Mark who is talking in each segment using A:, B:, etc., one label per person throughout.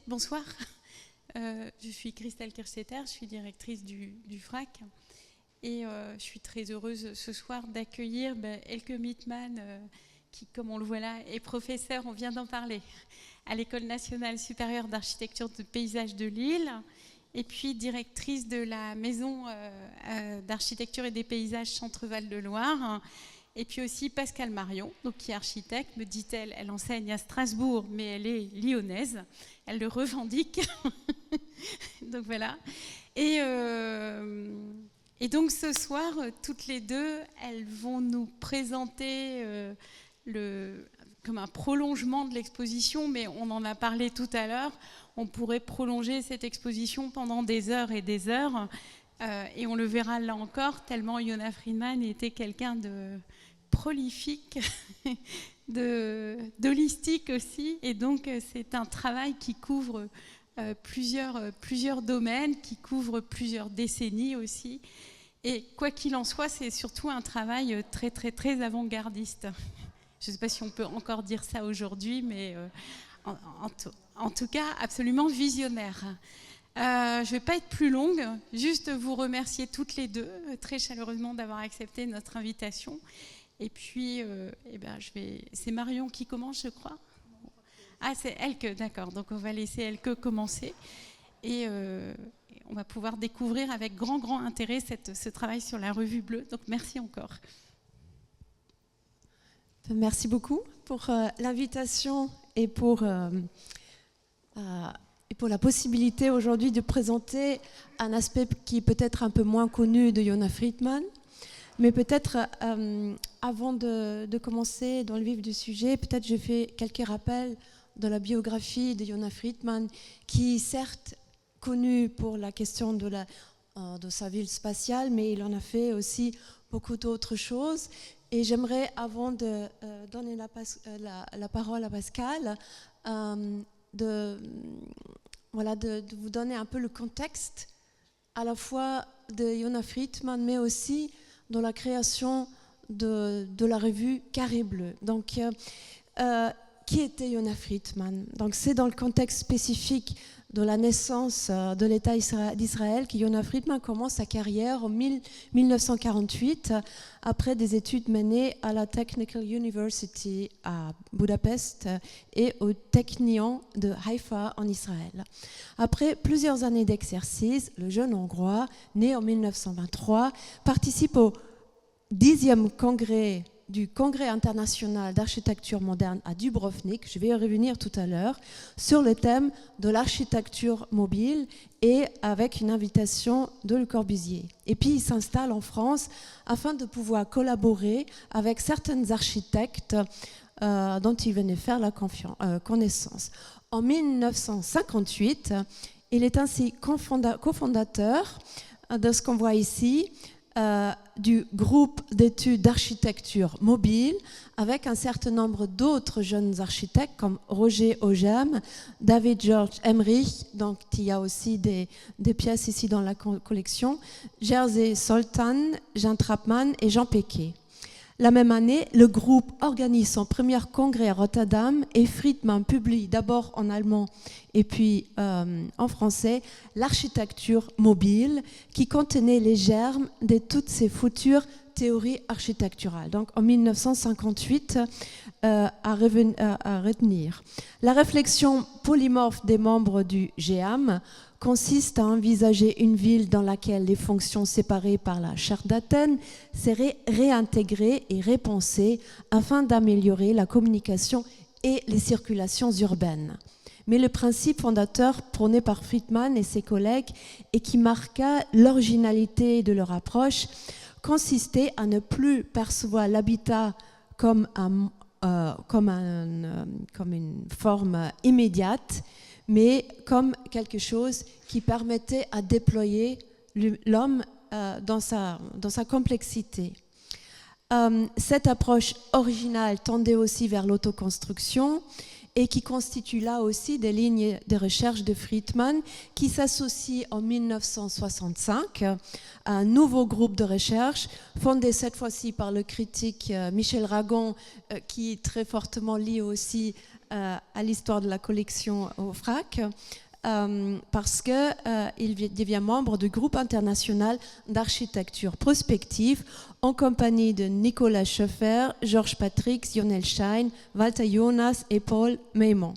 A: Bonsoir, je suis Christelle Kirchstetter, je suis directrice du FRAC et je suis très heureuse ce soir d'accueillir Elke Mietman qui, comme on le voit là, est professeur, on vient d'en parler, à l'École nationale supérieure d'architecture de paysage de Lille et puis directrice de la maison d'architecture et des paysages Centre-Val de Loire. Et puis aussi Pascale Marion, donc qui est architecte, me dit-elle, elle enseigne à Strasbourg, mais elle est lyonnaise, elle le revendique. Donc voilà. Et donc ce soir, toutes les deux, elles vont nous présenter comme un prolongement de l'exposition, mais on en a parlé tout à l'heure, on pourrait prolonger cette exposition pendant des heures et des heures, et on le verra là encore, tellement Yona Friedman était quelqu'un de prolifique, d'holistique aussi, et donc c'est un travail qui couvre plusieurs domaines, qui couvre plusieurs décennies aussi, et quoi qu'il en soit, c'est surtout un travail très très très avant-gardiste. Je ne sais pas si on peut encore dire ça aujourd'hui, mais en tout cas absolument visionnaire. Je ne vais pas être plus longue, juste vous remercier toutes les deux très chaleureusement d'avoir accepté notre invitation. Et puis, c'est Marion qui commence, je crois. Ah, c'est Elke, d'accord. Donc, on va laisser Elke commencer. Et on va pouvoir découvrir avec grand intérêt ce travail sur la revue bleue. Donc, merci encore.
B: Merci beaucoup pour l'invitation et pour la possibilité aujourd'hui de présenter un aspect qui est peut-être un peu moins connu de Yona Friedman. Mais peut-être, avant de commencer dans le vif du sujet, peut-être je fais quelques rappels de la biographie de Yona Friedman, qui est certes connue pour la question de sa ville spatiale, mais il en a fait aussi beaucoup d'autres choses. Et j'aimerais, avant de donner la parole à Pascale, de vous donner un peu le contexte, à la fois de Yona Friedman, mais aussi dans la création de la revue Carré Bleu. Donc, qui était Yona Friedman? Donc, c'est dans le contexte spécifique de la naissance de l'État d'Israël que Yona Friedman commence sa carrière en 1948, après des études menées à la Technical University à Budapest et au Technion de Haïfa en Israël. Après plusieurs années d'exercice, le jeune Hongrois, né en 1923, participe au 10e congrès du Congrès international d'architecture moderne à Dubrovnik, je vais y revenir tout à l'heure, sur le thème de l'architecture mobile et avec une invitation de Le Corbusier. Et puis il s'installe en France afin de pouvoir collaborer avec certains architectes dont il venait faire la connaissance. En 1958, il est ainsi cofondateur de ce qu'on voit ici, du groupe d'études d'architecture mobile avec un certain nombre d'autres jeunes architectes comme Roger Ogem, David George Emmerich, donc il y a aussi des pièces ici dans la collection, Jerzy Soltan, Jean Trapman et Jean Pequet. La même année, le groupe organise son premier congrès à Rotterdam et Friedman publie d'abord en allemand et puis en français l'architecture mobile qui contenait les germes de toutes ces futures théories architecturales. Donc en 1958, à retenir. La réflexion polymorphe des membres du GEAM consiste à envisager une ville dans laquelle les fonctions séparées par la Charte d'Athènes seraient réintégrées et repensées afin d'améliorer la communication et les circulations urbaines. Mais le principe fondateur prôné par Friedman et ses collègues et qui marqua l'originalité de leur approche consistait à ne plus percevoir l'habitat comme une forme immédiate, mais comme quelque chose qui permettait à déployer l'homme dans sa complexité. Cette approche originale tendait aussi vers l'autoconstruction et qui constitue là aussi des lignes de recherche de Friedman qui s'associe en 1965 à un nouveau groupe de recherche fondé cette fois-ci par le critique Michel Ragon qui est très fortement lié aussi à l'histoire de la collection au FRAC. Parce qu'il devient membre du groupe international d'architecture prospective en compagnie de Nicolas Schoeffer, Georges Patrick, Lionel Schein, Walter Jonas et Paul Meymans.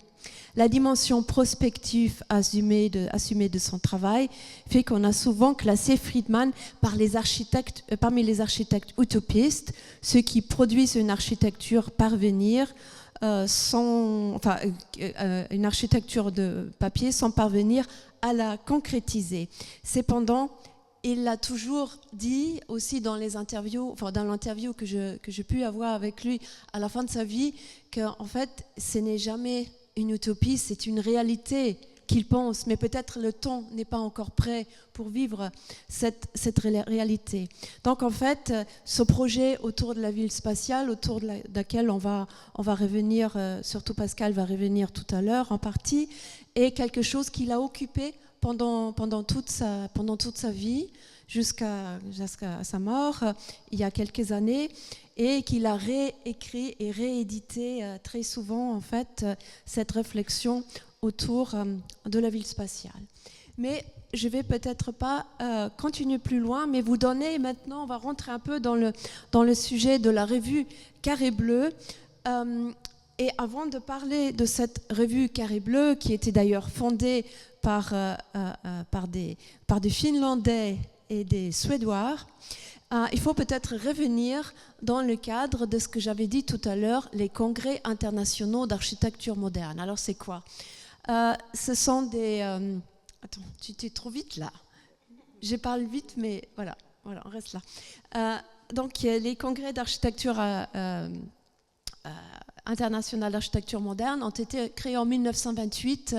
B: La dimension prospective assumée de son travail fait qu'on a souvent classé Friedman parmi les architectes utopistes, ceux qui produisent une architecture parvenir une architecture de papier sans parvenir à la concrétiser. Cependant, il l'a toujours dit aussi dans les interviews, dans l'interview que j'ai pu avoir avec lui à la fin de sa vie, qu'en fait, ce n'est jamais une utopie, c'est une réalité qu'il pense, mais peut-être le temps n'est pas encore prêt pour vivre cette réalité. Donc en fait, ce projet autour de la ville spatiale, autour de laquelle on va revenir, surtout Pascal va revenir tout à l'heure en partie, est quelque chose qu'il a occupé pendant toute sa vie, jusqu'à sa mort, il y a quelques années, et qu'il a réécrit et réédité très souvent, en fait, cette réflexion autour de la ville spatiale. Mais je vais peut-être pas continuer plus loin, mais vous donner maintenant, on va rentrer un peu dans le sujet de la revue Carré Bleu. Et avant de parler de cette revue Carré Bleu, qui était d'ailleurs fondée par des Finlandais et des Suédois, il faut peut-être revenir dans le cadre de ce que j'avais dit tout à l'heure, les congrès internationaux d'architecture moderne. Alors c'est quoi ? Ce sont des... Attends, tu es trop vite là. Je parle vite, mais voilà on reste là. Donc les congrès d'architecture internationale d'architecture moderne ont été créés en 1928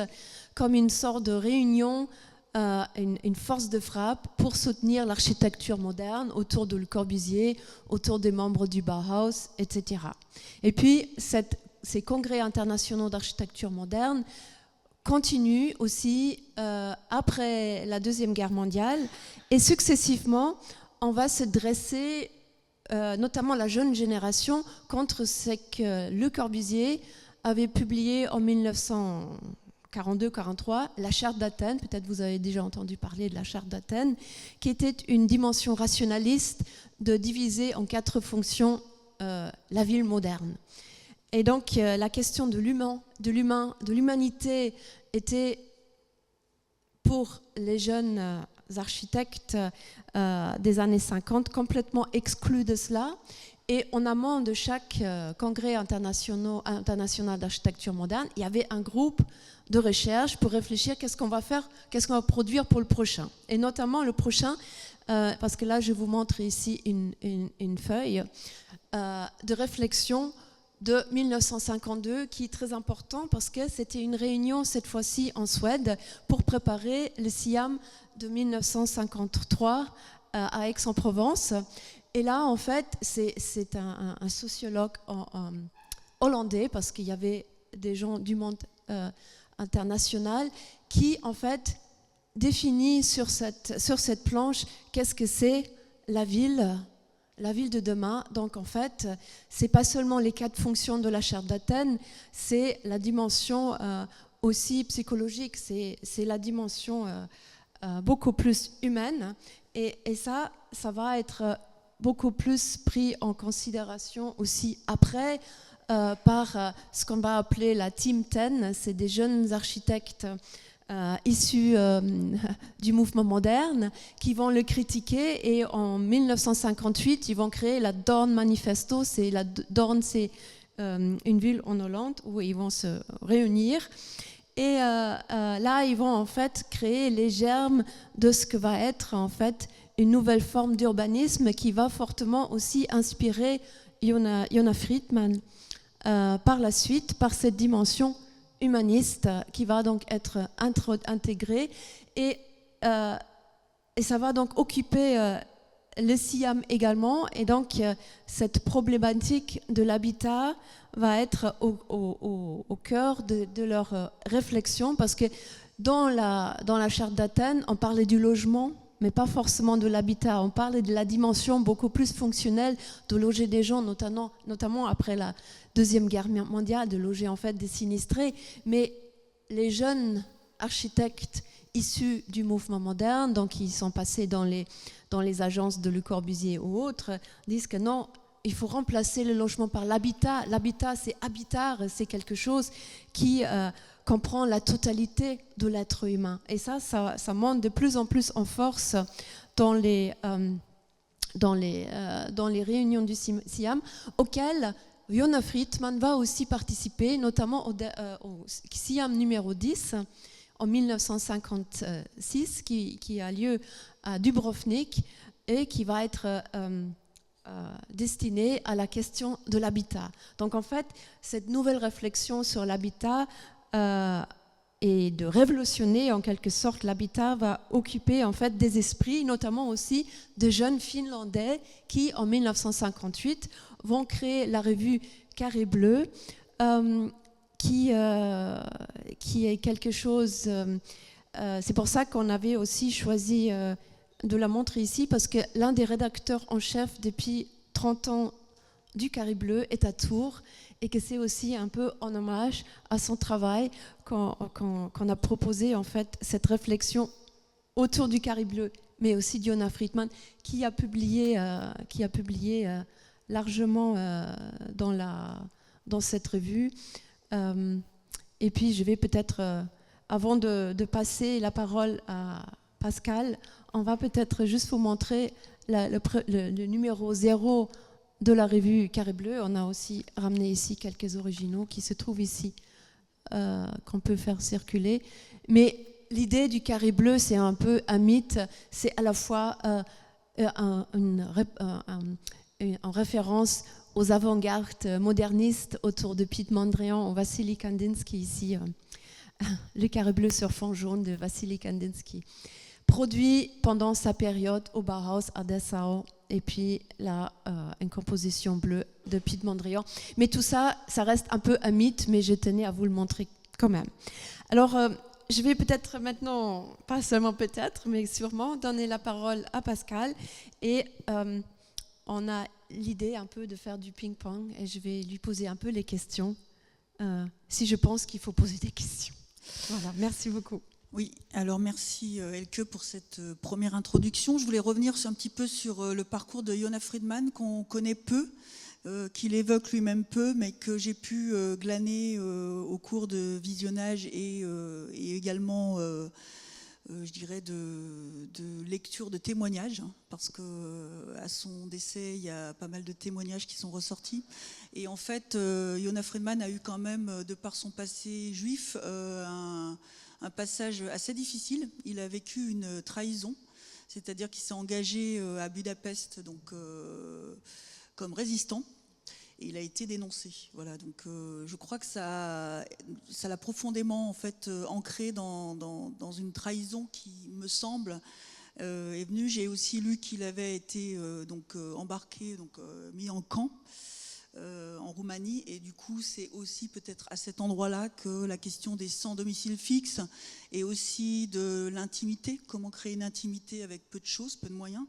B: comme une sorte de réunion, une force de frappe pour soutenir l'architecture moderne autour de Le Corbusier, autour des membres du Bauhaus, etc. Et puis ces congrès internationaux d'architecture moderne continue aussi après la Deuxième Guerre mondiale, et successivement on va se dresser, notamment la jeune génération, contre ce que Le Corbusier avait publié en 1942-43, la Charte d'Athènes. Peut-être vous avez déjà entendu parler de la Charte d'Athènes, qui était une dimension rationaliste de diviser en 4 fonctions la ville moderne. Et donc la question de l'humanité était, pour les jeunes architectes des années 50, complètement exclue de cela. Et en amont de chaque congrès international d'architecture moderne, il y avait un groupe de recherche pour réfléchir qu'est-ce qu'on va faire, qu'est-ce qu'on va produire pour le prochain. Et notamment le prochain, parce que là je vous montre ici une feuille de réflexion de 1952, qui est très important parce que c'était une réunion cette fois-ci en Suède pour préparer le SIAM de 1953 à Aix-en-Provence. Et là, en fait, c'est un sociologue hollandais, parce qu'il y avait des gens du monde international, qui, en fait, définit sur cette planche qu'est-ce que c'est la ville de demain. Donc, en fait, c'est pas seulement les 4 fonctions de la Charte d'Athènes, c'est la dimension aussi psychologique, c'est la dimension beaucoup plus humaine. Et ça va être beaucoup plus pris en considération aussi après par ce qu'on va appeler la Team 10. C'est des jeunes architectes issus du mouvement moderne qui vont le critiquer, et en 1958 ils vont créer la Dorn Manifesto. Dorn, c'est une ville en Hollande où ils vont se réunir, et là ils vont en fait créer les germes de ce que va être en fait une nouvelle forme d'urbanisme qui va fortement aussi inspirer Jonas Friedman par la suite, par cette dimension humaniste qui va donc être intégrée, et ça va donc occuper le SIAM également. Et donc cette problématique de l'habitat va être au cœur de leur réflexion, parce que dans la Charte d'Athènes on parlait du logement, mais pas forcément de l'habitat. On parle de la dimension beaucoup plus fonctionnelle de loger des gens, notamment après la Deuxième Guerre mondiale, de loger en fait des sinistrés. Mais les jeunes architectes issus du mouvement moderne, donc qui sont passés dans les agences de Le Corbusier ou autres, disent que non, il faut remplacer le logement par l'habitat. L'habitat, c'est habitar, c'est quelque chose qui comprend la totalité de l'être humain. Et ça monte de plus en plus en force dans les réunions du SIAM, auxquelles Yona Friedman va aussi participer, notamment au SIAM numéro 10, en 1956, qui a lieu à Dubrovnik et qui va être destiné à la question de l'habitat. Donc en fait, cette nouvelle réflexion sur l'habitat et de révolutionner en quelque sorte l'habitat va occuper en fait des esprits, notamment aussi de jeunes Finlandais qui, en 1958, vont créer la revue Carré Bleu, qui est quelque chose... c'est pour ça qu'on avait aussi choisi de la montrer ici, parce que l'un des rédacteurs en chef depuis 30 ans du Carré Bleu est à Tours, et que c'est aussi un peu en hommage à son travail qu'on a proposé en fait cette réflexion autour du Carré Bleu, mais aussi d'Yona Friedman, qui a publié largement dans cette revue. Et puis je vais peut-être, avant de passer la parole à Pascal, on va peut-être juste vous montrer le numéro 0 de la revue Carré Bleu. On a aussi ramené ici quelques originaux qui se trouvent ici, qu'on peut faire circuler. Mais l'idée du Carré Bleu, c'est un peu un mythe. C'est à la fois en référence aux avant-gardes modernistes autour de Piet Mondrian ou Vassili Kandinsky, ici, le Carré Bleu sur fond jaune de Vassili Kandinsky, produit pendant sa période au Bauhaus à Dessau, et puis là, une composition bleue de Piet Mondrian. Mais tout ça, ça reste un peu un mythe, mais je tenais à vous le montrer quand même. Alors, je vais peut-être maintenant, pas seulement peut-être, mais sûrement, donner la parole à Pascal, et on a l'idée un peu de faire du ping-pong, et je vais lui poser un peu les questions, si je pense qu'il faut poser des questions. Voilà, merci beaucoup.
C: Oui, alors merci Elke pour cette première introduction. Je voulais revenir un petit peu sur le parcours de Yona Friedman, qu'on connaît peu, qu'il évoque lui-même peu, mais que j'ai pu glaner au cours de visionnage et également, je dirais, de lecture de témoignages, hein, parce qu'à son décès, il y a pas mal de témoignages qui sont ressortis. Et en fait, Yona Friedman a eu quand même, de par son passé juif, un passage assez difficile. Il a vécu une trahison, c'est-à-dire qu'il s'est engagé à Budapest donc, comme résistant, et il a été dénoncé. Voilà, donc, je crois que ça l'a profondément en fait, ancré dans une trahison qui, me semble, est venue. J'ai aussi lu qu'il avait été donc, embarqué, donc, mis en camp en Roumanie, et du coup c'est aussi peut-être à cet endroit-là que la question des sans domicile fixe et aussi de l'intimité, comment créer une intimité avec peu de choses, peu de moyens,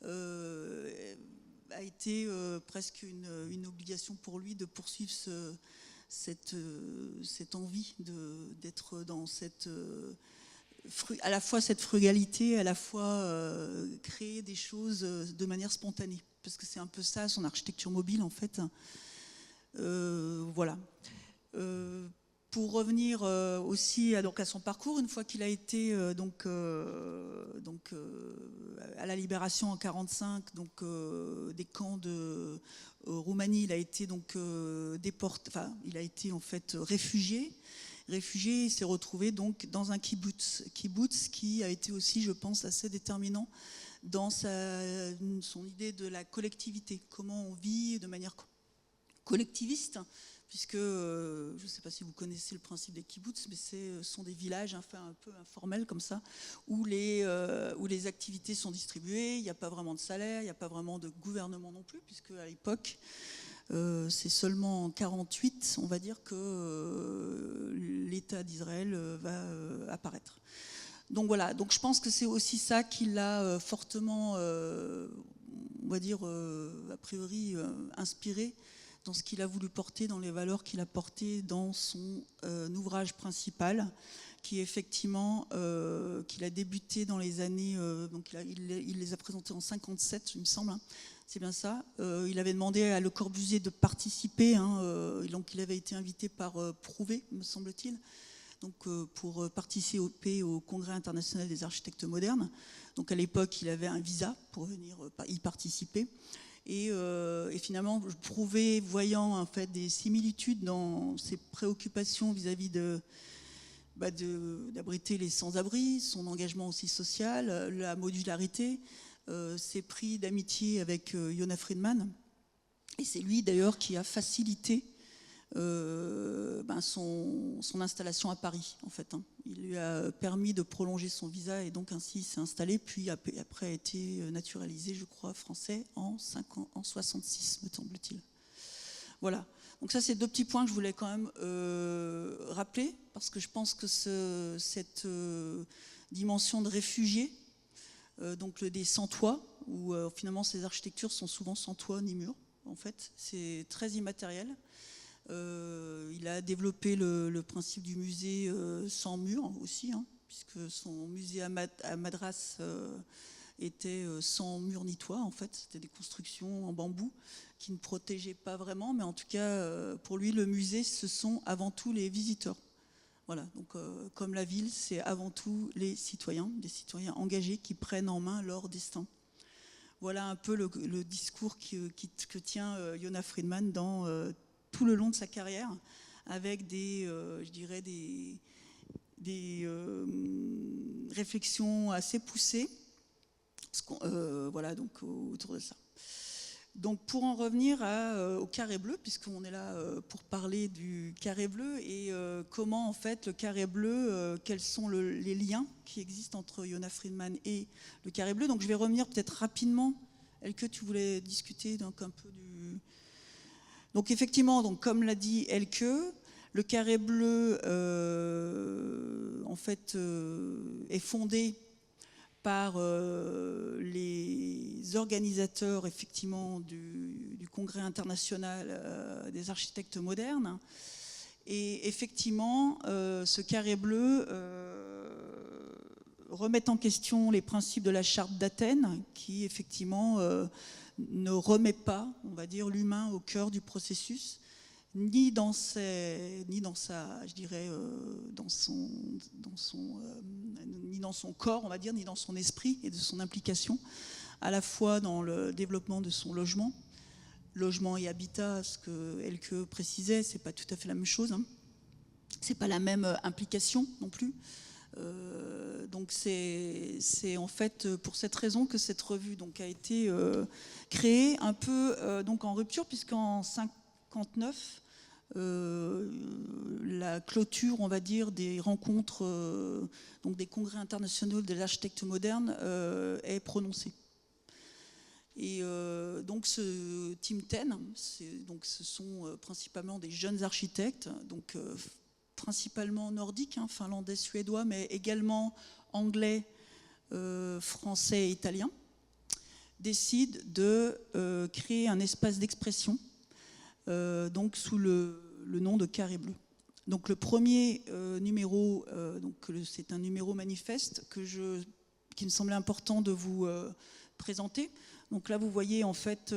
C: a été presque une obligation pour lui de poursuivre cette envie d'être dans cette à la fois cette frugalité, à la fois créer des choses de manière spontanée, parce que c'est un peu ça son architecture mobile en fait. Voilà. Pour revenir aussi donc à son parcours, une fois qu'il a été à la libération en 1945, donc des camps de Roumanie, il a été donc déporté, enfin il a été en fait réfugié, il s'est retrouvé donc dans un kibbutz qui a été aussi, je pense, assez déterminant dans son idée de la collectivité, comment on vit de manière collectiviste, puisque je ne sais pas si vous connaissez le principe des kibbutz, mais ce sont des villages enfin, un peu informels comme ça, où les activités sont distribuées, il n'y a pas vraiment de salaire, il n'y a pas vraiment de gouvernement non plus, puisque à l'époque, c'est seulement en 1948, on va dire, que l'État d'Israël va apparaître. Donc voilà, donc je pense que c'est aussi ça qui l'a fortement, on va dire, a priori inspiré dans ce qu'il a voulu porter, dans les valeurs qu'il a portées dans son ouvrage principal, qui effectivement, qu'il a débuté dans les années, donc il les a présentés en 57, il me semble, hein, c'est bien ça. Il avait demandé à Le Corbusier de participer, hein, donc il avait été invité par Prouvé, me semble-t-il, donc pour participer au Congrès international des architectes modernes. Donc à l'époque, il avait un visa pour venir y participer. Et finalement, Prouvé, voyant en fait des similitudes dans ses préoccupations vis-à-vis d'abriter les sans-abri, son engagement aussi social, la modularité, s'est pris d'amitié avec Yona Friedman. Et c'est lui d'ailleurs qui a facilité son installation à Paris, en fait. Hein. Il lui a permis de prolonger son visa et donc ainsi il s'est installé, puis après a été naturalisé, je crois, français en 66, me semble-t-il. Voilà. Donc ça, c'est deux petits points que je voulais quand même rappeler, parce que je pense que cette dimension de réfugié, donc des sans-toit, où finalement ces architectures sont souvent sans toit ni mur, en fait, c'est très immatériel. Il a développé le principe du musée sans mur aussi, hein, puisque son musée à Madras était sans mur ni toit, en fait. C'était des constructions en bambou qui ne protégeaient pas vraiment, mais en tout cas, pour lui, le musée, ce sont avant tout les visiteurs. Voilà, donc comme la ville, c'est avant tout les citoyens, des citoyens engagés qui prennent en main leur destin. Voilà un peu le discours que tient Yona Friedman dans tout le long de sa carrière, avec je dirais des réflexions assez poussées, voilà, donc autour de ça. Donc pour en revenir au carré bleu, puisqu'on est là pour parler du carré bleu et comment en fait le carré bleu, quels sont les liens qui existent entre Yona Friedman et le carré bleu. Donc je vais revenir peut-être rapidement. Elke, tu voulais discuter donc un peu du... Donc effectivement, donc, comme l'a dit Elke, le carré bleu en fait est fondé par les organisateurs effectivement du Congrès international des architectes modernes. Et effectivement, ce carré bleu remet en question les principes de la charte d'Athènes, qui effectivement ne remet pas, on va dire, l'humain au cœur du processus, ni dans sa, je dirais, ni dans son corps, on va dire, ni dans son esprit et de son implication, à la fois dans le développement de son logement et habitat, ce que Elke précisait, c'est pas tout à fait la même chose, hein. C'est pas la même implication non plus. Donc c'est en fait pour cette raison que cette revue donc a été créée un peu donc en rupture, puisqu'en 59 la clôture, on va dire, des rencontres donc des congrès internationaux des architectes modernes est prononcée. Et donc ce Team 10, donc ce sont principalement des jeunes architectes, donc principalement nordiques, hein, finlandais, suédois, mais également anglais, français et italiens, décident de créer un espace d'expression donc sous le nom de Carré Bleu. Donc le premier numéro, c'est un numéro manifeste qui me semblait important de vous présenter. Donc là vous voyez en fait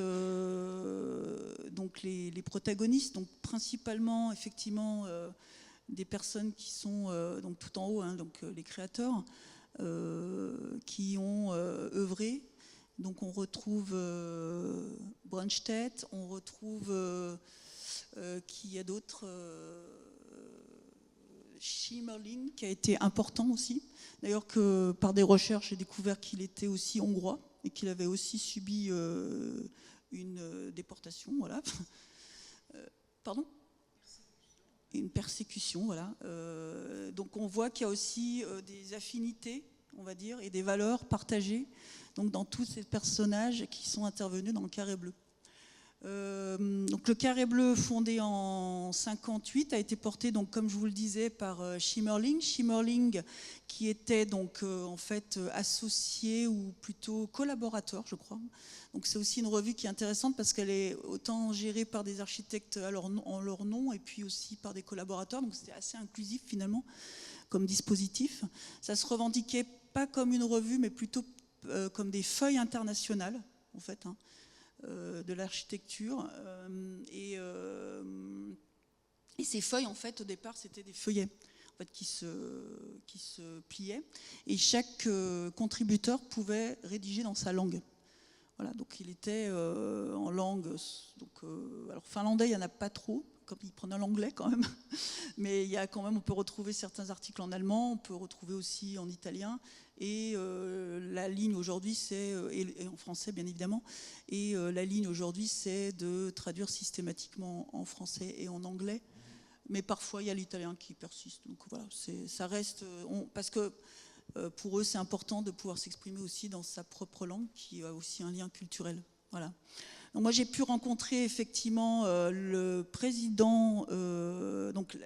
C: donc les protagonistes, donc principalement effectivement des personnes qui sont donc tout en haut, hein, donc les créateurs qui ont œuvré. Donc on retrouve Brunstedt, on retrouve qui y a d'autres, Schimmerling, qui a été important aussi. D'ailleurs que par des recherches j'ai découvert qu'il était aussi hongrois et qu'il avait aussi subi une déportation, voilà. Pardon ? Une persécution, voilà. Donc on voit qu'il y a aussi des affinités, on va dire, et des valeurs partagées donc dans tous ces personnages qui sont intervenus dans le carré bleu. Donc le Carré Bleu, fondé en 58, a été porté, donc, comme je vous le disais, par Schimmerling. Schimmerling, qui était donc en fait associé ou plutôt collaborateur, je crois. Donc c'est aussi une revue qui est intéressante parce qu'elle est autant gérée par des architectes en leur nom et puis aussi par des collaborateurs. Donc c'était assez inclusif finalement comme dispositif. Ça se revendiquait pas comme une revue, mais plutôt comme des feuilles internationales, en fait, hein, de l'architecture. Et ces feuilles, en fait, au départ, c'était des feuillets en fait, qui se pliaient. Et chaque contributeur pouvait rédiger dans sa langue. Voilà, donc il était en langue. Alors finlandais, il n'y en a pas trop, comme il prenait l'anglais quand même. Mais il y a quand même, on peut retrouver certains articles en allemand, on peut retrouver aussi en italien. Et la ligne aujourd'hui, c'est, et en français bien évidemment, et la ligne aujourd'hui, c'est de traduire systématiquement en français et en anglais. Mais parfois, il y a l'italien qui persiste. Donc voilà, ça reste. Parce que pour eux, c'est important de pouvoir s'exprimer aussi dans sa propre langue, qui a aussi un lien culturel. Voilà. Donc moi, j'ai pu rencontrer effectivement le président. Donc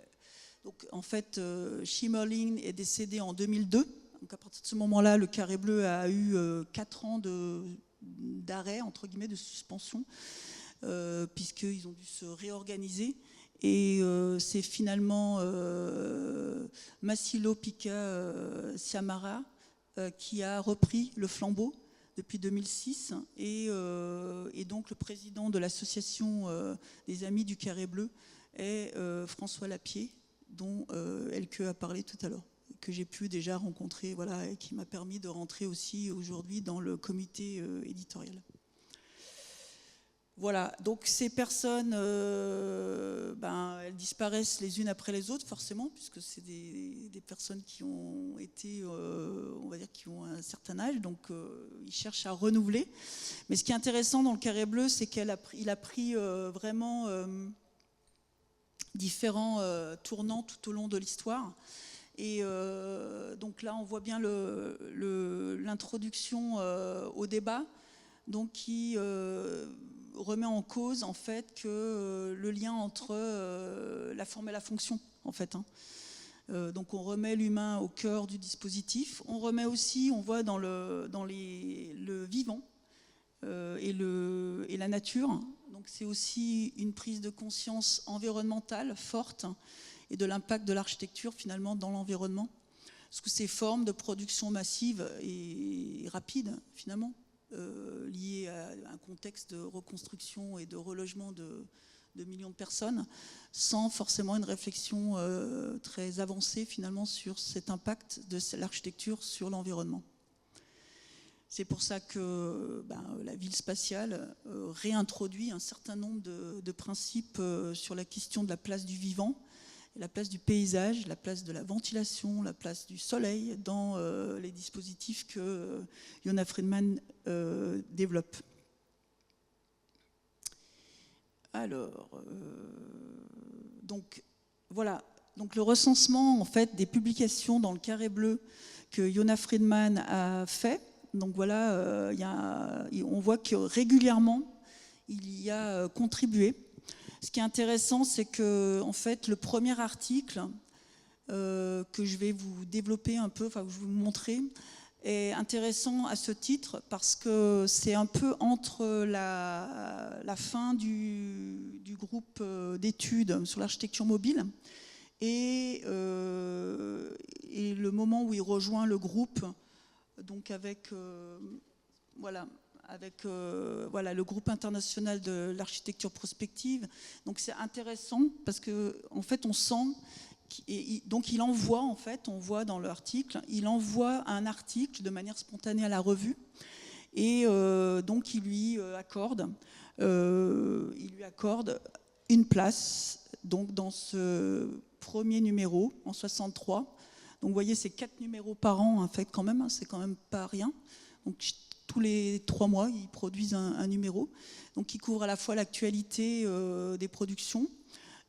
C: en fait, Schimmerling est décédé en 2002. Donc à partir de ce moment-là, le Carré Bleu a eu 4 ans d'arrêt, entre guillemets, de suspension, puisqu'ils ont dû se réorganiser. Et c'est finalement Massilo Pica Siamara qui a repris le flambeau depuis 2006. Et donc le président de l'association des Amis du Carré Bleu est François Lappier, dont Elke a parlé tout à l'heure, que j'ai pu déjà rencontrer, voilà, et qui m'a permis de rentrer aussi aujourd'hui dans le comité éditorial. Voilà, donc ces personnes, elles disparaissent les unes après les autres, forcément, puisque c'est des personnes qui ont été, on va dire, qui ont un certain âge, donc ils cherchent à renouveler. Mais ce qui est intéressant dans le Carré Bleu, c'est qu'il a pris vraiment différents tournants tout au long de l'histoire. Et donc là, on voit bien l'introduction au débat, donc qui remet en cause en fait que le lien entre la forme et la fonction, en fait. Hein. Donc on remet l'humain au cœur du dispositif. On remet aussi, on voit dans le vivant et la nature. Donc c'est aussi une prise de conscience environnementale forte et de l'impact de l'architecture finalement dans l'environnement. Parce que ces formes de production massive et rapide finalement, liées à un contexte de reconstruction et de relogement de millions de personnes, sans forcément une réflexion très avancée finalement sur cet impact de l'architecture sur l'environnement. C'est pour ça que la ville spatiale réintroduit un certain nombre de principes sur la question de la place du vivant, la place du paysage, la place de la ventilation, la place du soleil dans les dispositifs que Yona Friedman développe. Alors, donc voilà, donc le recensement en fait des publications dans le Carré Bleu que Yona Friedman a fait. Donc voilà, on voit que régulièrement il y a contribué. Ce qui est intéressant, c'est que en fait, le premier article que je vais vous développer un peu, enfin que je vais vous montrer, est intéressant à ce titre parce que c'est un peu entre la fin du groupe d'études sur l'architecture mobile et le moment où il rejoint le groupe, donc avec voilà. Avec le groupe international de l'architecture prospective. Donc c'est intéressant parce que en fait on sent, donc il envoie en fait, on voit dans l'article, il envoie un article de manière spontanée à la revue et donc il lui accorde une place donc dans ce premier numéro en 63. Donc vous voyez, c'est 4 numéros par an en fait quand même, hein, c'est quand même pas rien. Donc tous les 3 mois, ils produisent un numéro, donc qui couvre à la fois l'actualité des productions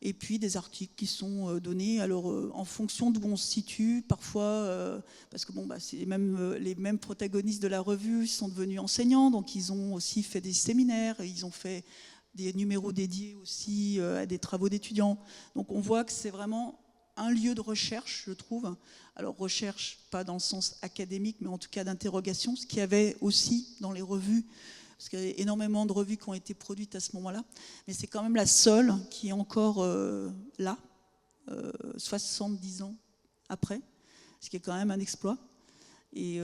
C: et puis des articles qui sont donnés. Alors en fonction d'où on se situe, parfois, parce que c'est les mêmes protagonistes de la revue sont devenus enseignants, donc ils ont aussi fait des séminaires, ils ont fait des numéros dédiés aussi à des travaux d'étudiants. Donc on voit que c'est vraiment un lieu de recherche, je trouve. Alors recherche, pas dans le sens académique, mais en tout cas d'interrogation, ce qu'il y avait aussi dans les revues, parce qu'il y a énormément de revues qui ont été produites à ce moment-là, mais c'est quand même la seule qui est encore là, 70 ans après, ce qui est quand même un exploit. Et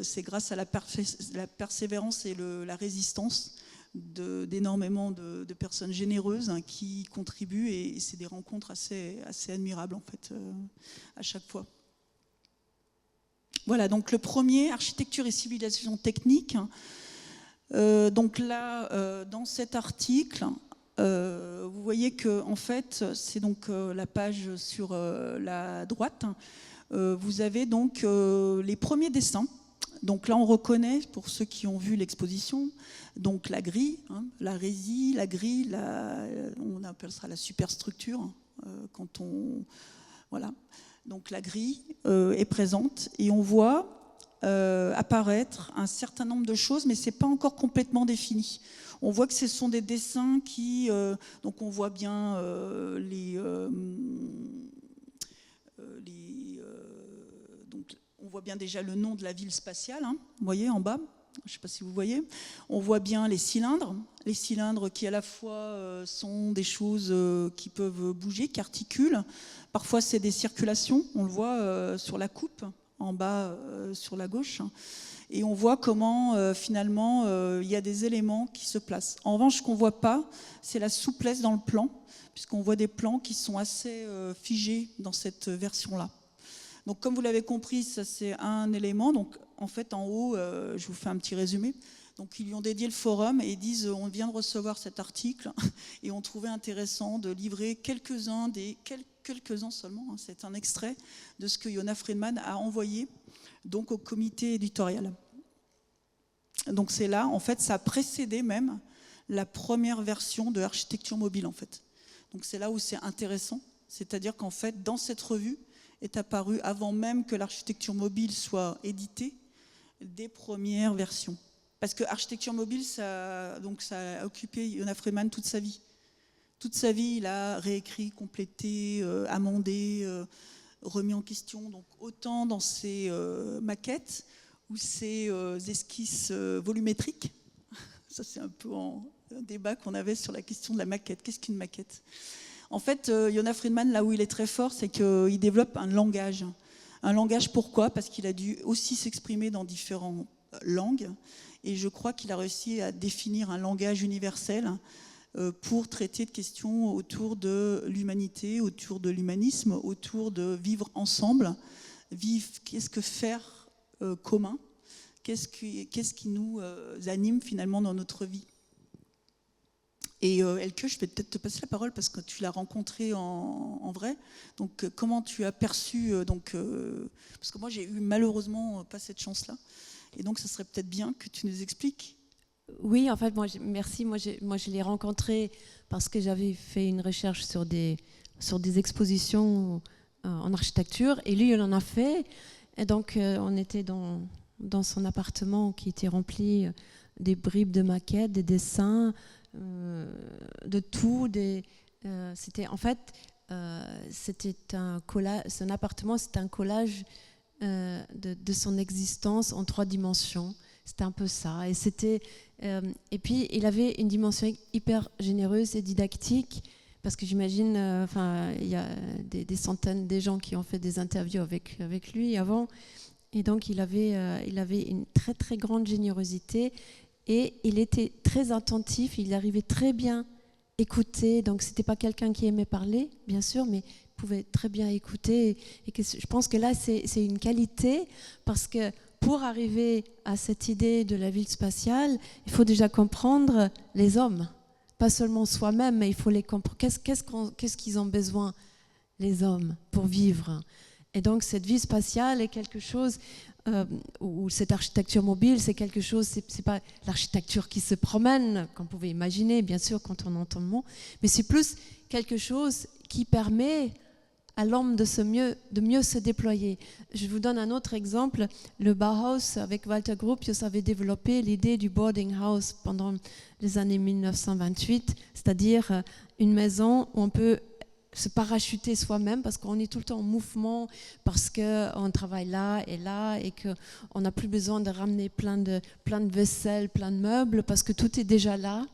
C: c'est grâce à la persévérance et la résistance d'énormément de personnes généreuses qui contribuent, et c'est des rencontres assez admirables en fait à chaque fois. Voilà, donc le premier, architecture et civilisation technique. Donc là, dans cet article, vous voyez que en fait, c'est donc la page sur la droite. Vous avez donc les premiers dessins. Donc là, on reconnaît, pour ceux qui ont vu l'exposition, donc la grille, la résie, la grille, on appelle ça la superstructure, quand on... Voilà. Donc la grille est présente et on voit apparaître un certain nombre de choses, mais ce n'est pas encore complètement défini. On voit que ce sont des dessins qui... donc on voit bien donc on voit bien déjà le nom de la ville spatiale, vous voyez en bas, je ne sais pas si vous voyez. On voit bien les cylindres qui à la fois sont des choses qui peuvent bouger, qui articulent. Parfois c'est des circulations, on le voit sur la coupe, en bas sur la gauche. Et on voit comment finalement il y a des éléments qui se placent. En revanche, ce qu'on ne voit pas, c'est la souplesse dans le plan, puisqu'on voit des plans qui sont assez figés dans cette version-là. Donc comme vous l'avez compris, ça c'est un élément. Donc en fait en haut, je vous fais un petit résumé. Donc ils lui ont dédié le forum et ils disent on vient de recevoir cet article et on trouvait intéressant de livrer quelques-uns seulement, c'est un extrait de ce que Yona Friedman a envoyé donc au comité éditorial. Donc c'est là, en fait, ça a précédé même la première version de Architecture mobile, en fait. Donc c'est là où c'est intéressant, c'est-à-dire qu'en fait, dans cette revue est apparu, avant même que l'architecture mobile soit éditée, des premières versions. Parce que Architecture mobile, ça a occupé Yona Friedman toute sa vie. Toute sa vie, il a réécrit, complété, amendé, remis en question. Donc autant dans ses maquettes ou ses esquisses volumétriques. Ça, c'est un peu un débat qu'on avait sur la question de la maquette. Qu'est-ce qu'une maquette ? En fait, Yona Friedman, là où il est très fort, c'est qu'il développe un langage. Un langage, pourquoi ? Parce qu'il a dû aussi s'exprimer dans différentes langues. Et je crois qu'il a réussi à définir un langage universel pour traiter de questions autour de l'humanité, autour de l'humanisme, autour de vivre ensemble. Qu'est-ce que faire commun ? Qu'est-ce qui nous anime finalement dans notre vie ? Et Elke, je vais peut-être te passer la parole parce que tu l'as rencontré en vrai. Donc comment tu as perçu parce que moi j'ai eu malheureusement pas cette chance-là. Et donc ça serait peut-être bien que tu nous expliques.
B: Oui, en fait, merci. Moi, je l'ai rencontré parce que j'avais fait une recherche sur des expositions en architecture. Et lui, il en a fait. Et donc, on était dans son appartement qui était rempli des bribes de maquettes, des dessins, de tout. C'était un collage. Son appartement, c'était un collage de son existence en 3 dimensions. C'était un peu ça. Et puis, il avait une dimension hyper généreuse et didactique, parce que j'imagine, il y a des centaines de gens qui ont fait des interviews avec lui avant. Et donc, il avait une très, très grande générosité. Et il était très attentif, il arrivait très bien écouter. Donc, ce n'était pas quelqu'un qui aimait parler, bien sûr, mais il pouvait très bien écouter. Et je pense que là, c'est une qualité, parce que pour arriver à cette idée de la ville spatiale, il faut déjà comprendre les hommes. Pas seulement soi-même, mais il faut les comprendre. Qu'est-ce qu'ils ont besoin, les hommes, pour vivre ? Et donc, cette vie spatiale est quelque chose, ou cette architecture mobile, c'est quelque chose, c'est pas l'architecture qui se promène, qu'on pouvait imaginer, bien sûr, quand on entend le mot, mais c'est plus quelque chose qui permet à l'homme de mieux se déployer. Je vous donne un autre exemple. Le Bauhaus, avec Walter Gropius, avait développé l'idée du boarding house pendant les années 1928, c'est-à-dire une maison où on peut se parachuter soi-même parce qu'on est tout le temps en mouvement, parce qu'on travaille là et qu'on n'a plus besoin de ramener plein de vaisselle, plein de meubles, parce que tout est déjà là.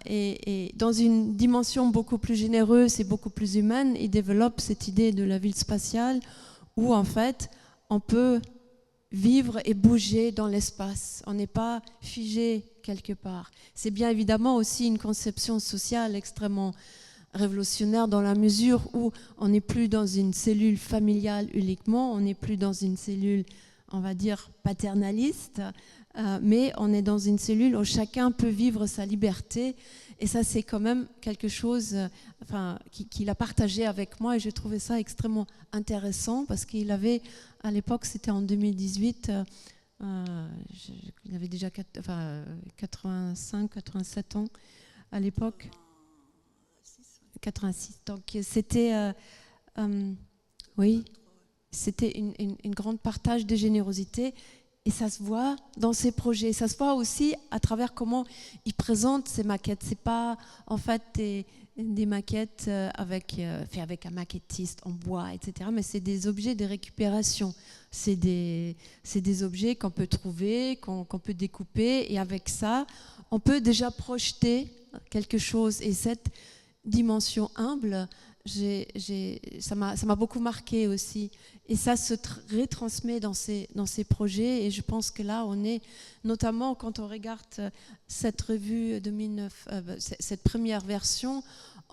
B: Et dans une dimension beaucoup plus généreuse et beaucoup plus humaine, il développe cette idée de la ville spatiale où en fait on peut vivre et bouger dans l'espace. On n'est pas figé quelque part. C'est bien évidemment aussi une conception sociale extrêmement révolutionnaire dans la mesure où on n'est plus dans une cellule familiale uniquement, on n'est plus dans une cellule, on va dire, paternaliste, mais on est dans une cellule où chacun peut vivre sa liberté. Et ça, c'est quand même quelque chose qu'il a partagé avec moi, et j'ai trouvé ça extrêmement intéressant parce qu'il avait, à l'époque, c'était en 2018, il avait déjà 85, 87 ans à l'époque. 86. Donc c'était, oui, c'était une grande partage de générosité. Et ça se voit dans ses projets. Ça se voit aussi à travers comment il présente ses maquettes. C'est pas en fait des maquettes faites avec un maquettiste en bois, etc. Mais c'est des objets de récupération. C'est des objets qu'on peut trouver, qu'on peut découper. Et avec ça, on peut déjà projeter quelque chose. Et cette dimension humble, ça m'a beaucoup marqué aussi. Et ça se retransmet dans ces projets. Et je pense que là, on est, notamment quand on regarde cette revue de 2009, cette première version,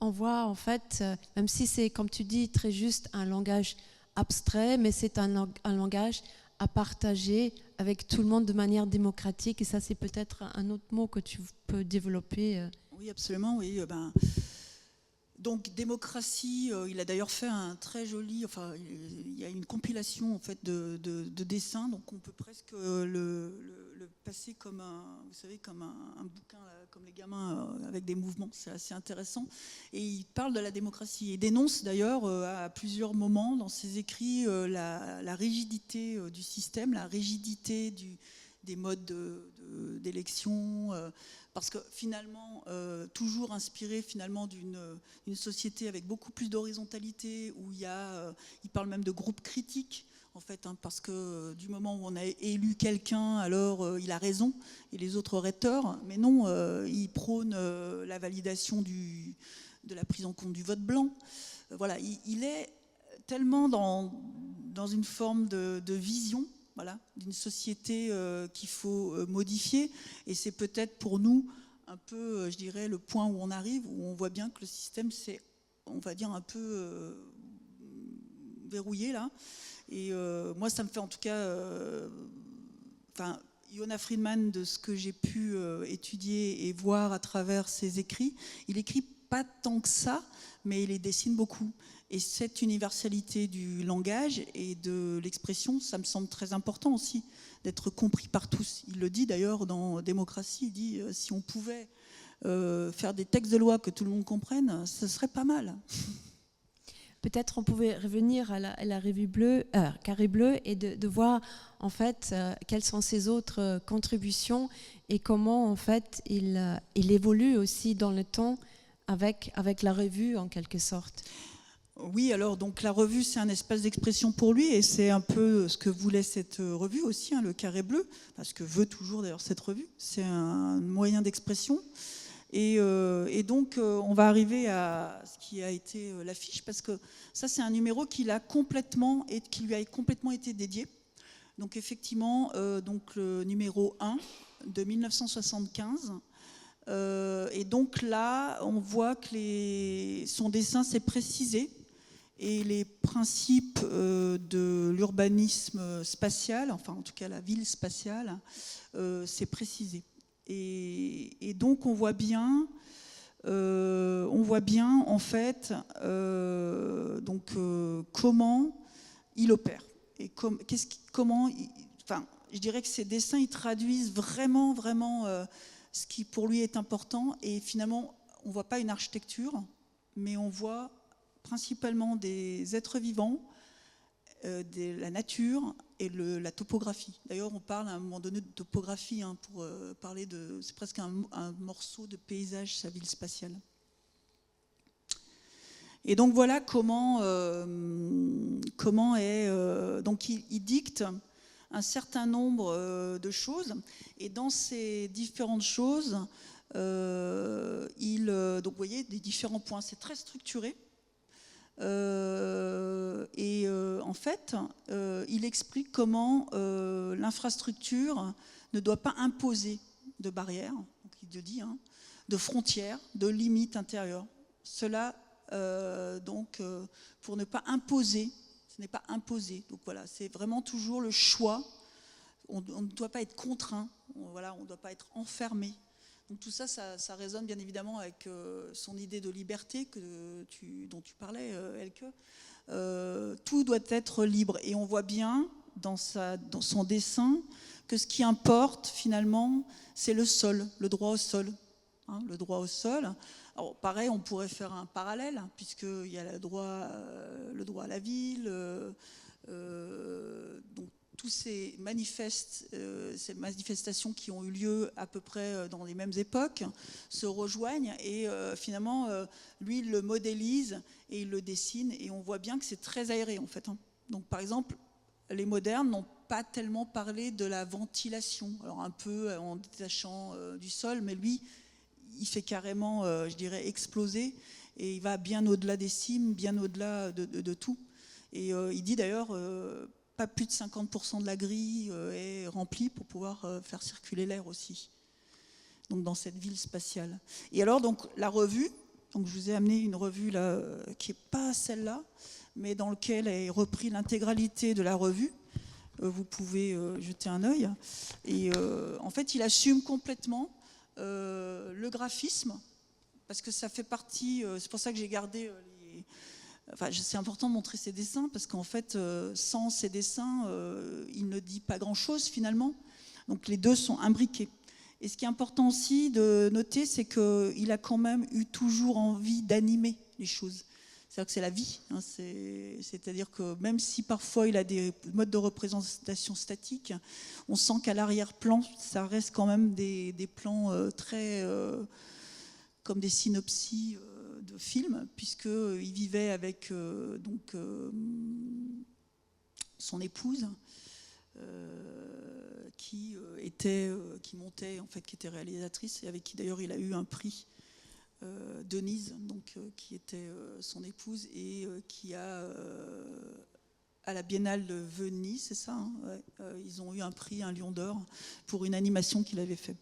B: on voit en fait, même si c'est, comme tu dis, très juste un langage abstrait, mais c'est un langage à partager avec tout le monde de manière démocratique. Et ça, c'est peut-être un autre mot que tu peux développer.
C: Oui, absolument, oui. Donc démocratie, il a d'ailleurs fait un très joli, il y a une compilation en fait de dessins, donc on peut presque le passer comme vous savez, comme un bouquin, comme les gamins avec des mouvements. C'est assez intéressant. Et il parle de la démocratie et dénonce d'ailleurs à plusieurs moments dans ses écrits la rigidité du système, la rigidité des modes d'élection. Parce que finalement, toujours inspiré finalement d'une société avec beaucoup plus d'horizontalité, où il parle même de groupes critiques, en fait, parce que du moment où on a élu quelqu'un, alors il a raison et les autres auraient tort. Mais non, il prône la validation de la prise en compte du vote blanc. Voilà, il est tellement dans une forme de vision. Voilà, d'une société qu'il faut modifier. Et c'est peut-être pour nous un peu, je dirais, le point où on arrive, où on voit bien que le système s'est, on va dire, un peu verrouillé là. Et moi, ça me fait en tout cas... Yona Friedman, de ce que j'ai pu étudier et voir à travers ses écrits, il écrit pas tant que ça, mais il les dessine beaucoup. Et cette universalité du langage et de l'expression, ça me semble très important aussi, d'être compris par tous. Il le dit d'ailleurs dans Démocratie, il dit si on pouvait faire des textes de loi que tout le monde comprenne, ce serait pas mal.
B: Peut-être on pouvait revenir à la revue bleue, Carré Bleu, et de voir en fait quelles sont ses autres contributions et comment en fait il évolue aussi dans le temps avec la revue en quelque sorte.
C: Oui, alors donc la revue, c'est un espace d'expression pour lui, et c'est un peu ce que voulait cette revue aussi, le Carré Bleu, parce que veut toujours d'ailleurs cette revue, c'est un moyen d'expression. Et donc on va arriver à ce qui a été l'affiche, parce que ça c'est un numéro qui lui a complètement été dédié. Donc effectivement, donc le numéro 1 de 1975. Et donc là, on voit que son dessin s'est précisé. Et les principes de l'urbanisme spatial, enfin en tout cas la ville spatiale, c'est précisé. Et donc on voit bien en fait comment il opère et je dirais que ces dessins ils traduisent vraiment ce qui pour lui est important. Et finalement on voit pas une architecture, mais on voit principalement des êtres vivants, de la nature et la topographie. D'ailleurs, on parle à un moment donné de topographie pour parler de... C'est presque un morceau de paysage, sa ville spatiale. Et donc voilà comment est... donc il dicte un certain nombre de choses, et dans ces différentes choses, donc vous voyez, des différents points, c'est très structuré. En fait, il explique comment l'infrastructure ne doit pas imposer de barrières, donc il le dit, de frontières, de limites intérieures. Cela, pour ne pas imposer, ce n'est pas imposé. Donc voilà, c'est vraiment toujours le choix. On ne doit pas être contraint, voilà, on ne doit pas être enfermé. Donc tout ça, ça résonne bien évidemment avec son idée de liberté dont tu parlais, Elke. Tout doit être libre. Et on voit bien dans son dessin que ce qui importe finalement, c'est le sol, le droit au sol. Le droit au sol. Alors, pareil, on pourrait faire un parallèle, puisqu'il y a le droit à la ville, donc tous ces manifestations qui ont eu lieu à peu près dans les mêmes époques se rejoignent, et finalement, lui, il le modélise et il le dessine, et on voit bien que c'est très aéré en fait. Donc par exemple, les modernes n'ont pas tellement parlé de la ventilation, alors un peu en détachant du sol, mais lui, il fait carrément, je dirais, exploser, et il va bien au-delà des cimes, bien au-delà de tout. Et il dit d'ailleurs, pas plus de 50% de la grille est remplie pour pouvoir faire circuler l'air aussi, donc dans cette ville spatiale. Et alors, donc, la revue, donc je vous ai amené une revue là, qui n'est pas celle-là, mais dans laquelle est repris l'intégralité de la revue. Vous pouvez jeter un œil. Et en fait, il assume complètement le graphisme, parce que ça fait partie, c'est pour ça que j'ai gardé enfin, c'est important de montrer ses dessins, parce qu'en fait, sans ces dessins, il ne dit pas grand-chose finalement. Donc les deux sont imbriqués. Et ce qui est important aussi de noter, c'est qu'il a quand même eu toujours envie d'animer les choses. C'est-à-dire que c'est la vie. C'est-à-dire que même si parfois il a des modes de représentation statiques, on sent qu'à l'arrière-plan, ça reste quand même des plans très... comme des synopsis de films, puisqu'il vivait avec son épouse, qui montait, en fait, qui était réalisatrice, et avec qui d'ailleurs il a eu un prix, Denise, qui était son épouse, et qui a à la Biennale de Venise, c'est ça, ils ont eu un prix, un Lion d'Or, pour une animation qu'il avait fait.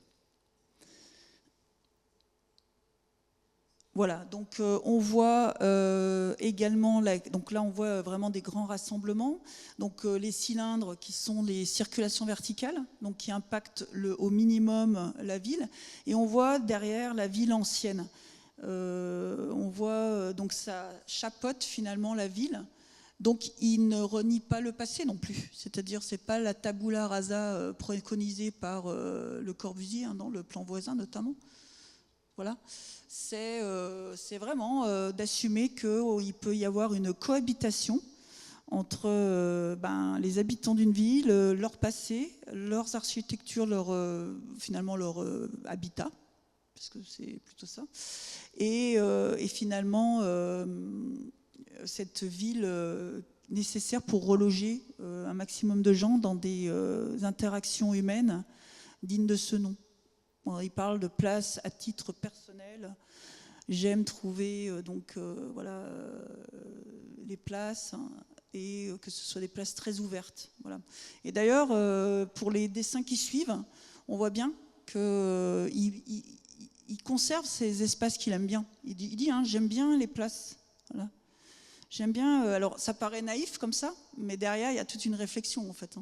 C: Voilà, donc on voit également, donc là on voit vraiment des grands rassemblements, donc les cylindres qui sont les circulations verticales, donc qui impactent au minimum la ville, et on voit derrière la ville ancienne. On voit donc ça chapeaute finalement la ville, donc il ne renie pas le passé non plus, c'est-à-dire c'est pas la tabula rasa préconisée par Le Corbusier, dans le plan voisin notamment. Voilà, c'est vraiment d'assumer qu'il peut y avoir une cohabitation entre les habitants d'une ville, leur passé, leurs architectures, finalement leur habitat, parce que c'est plutôt ça, et finalement cette ville nécessaire pour reloger un maximum de gens dans des interactions humaines dignes de ce nom. Il parle de place à titre personnel. J'aime trouver les places, et que ce soit des places très ouvertes. Voilà. Et d'ailleurs, pour les dessins qui suivent, on voit bien qu'il conserve ces espaces qu'il aime bien. Il dit j'aime bien les places. Voilà. J'aime bien. Alors, ça paraît naïf comme ça, mais derrière, il y a toute une réflexion en fait.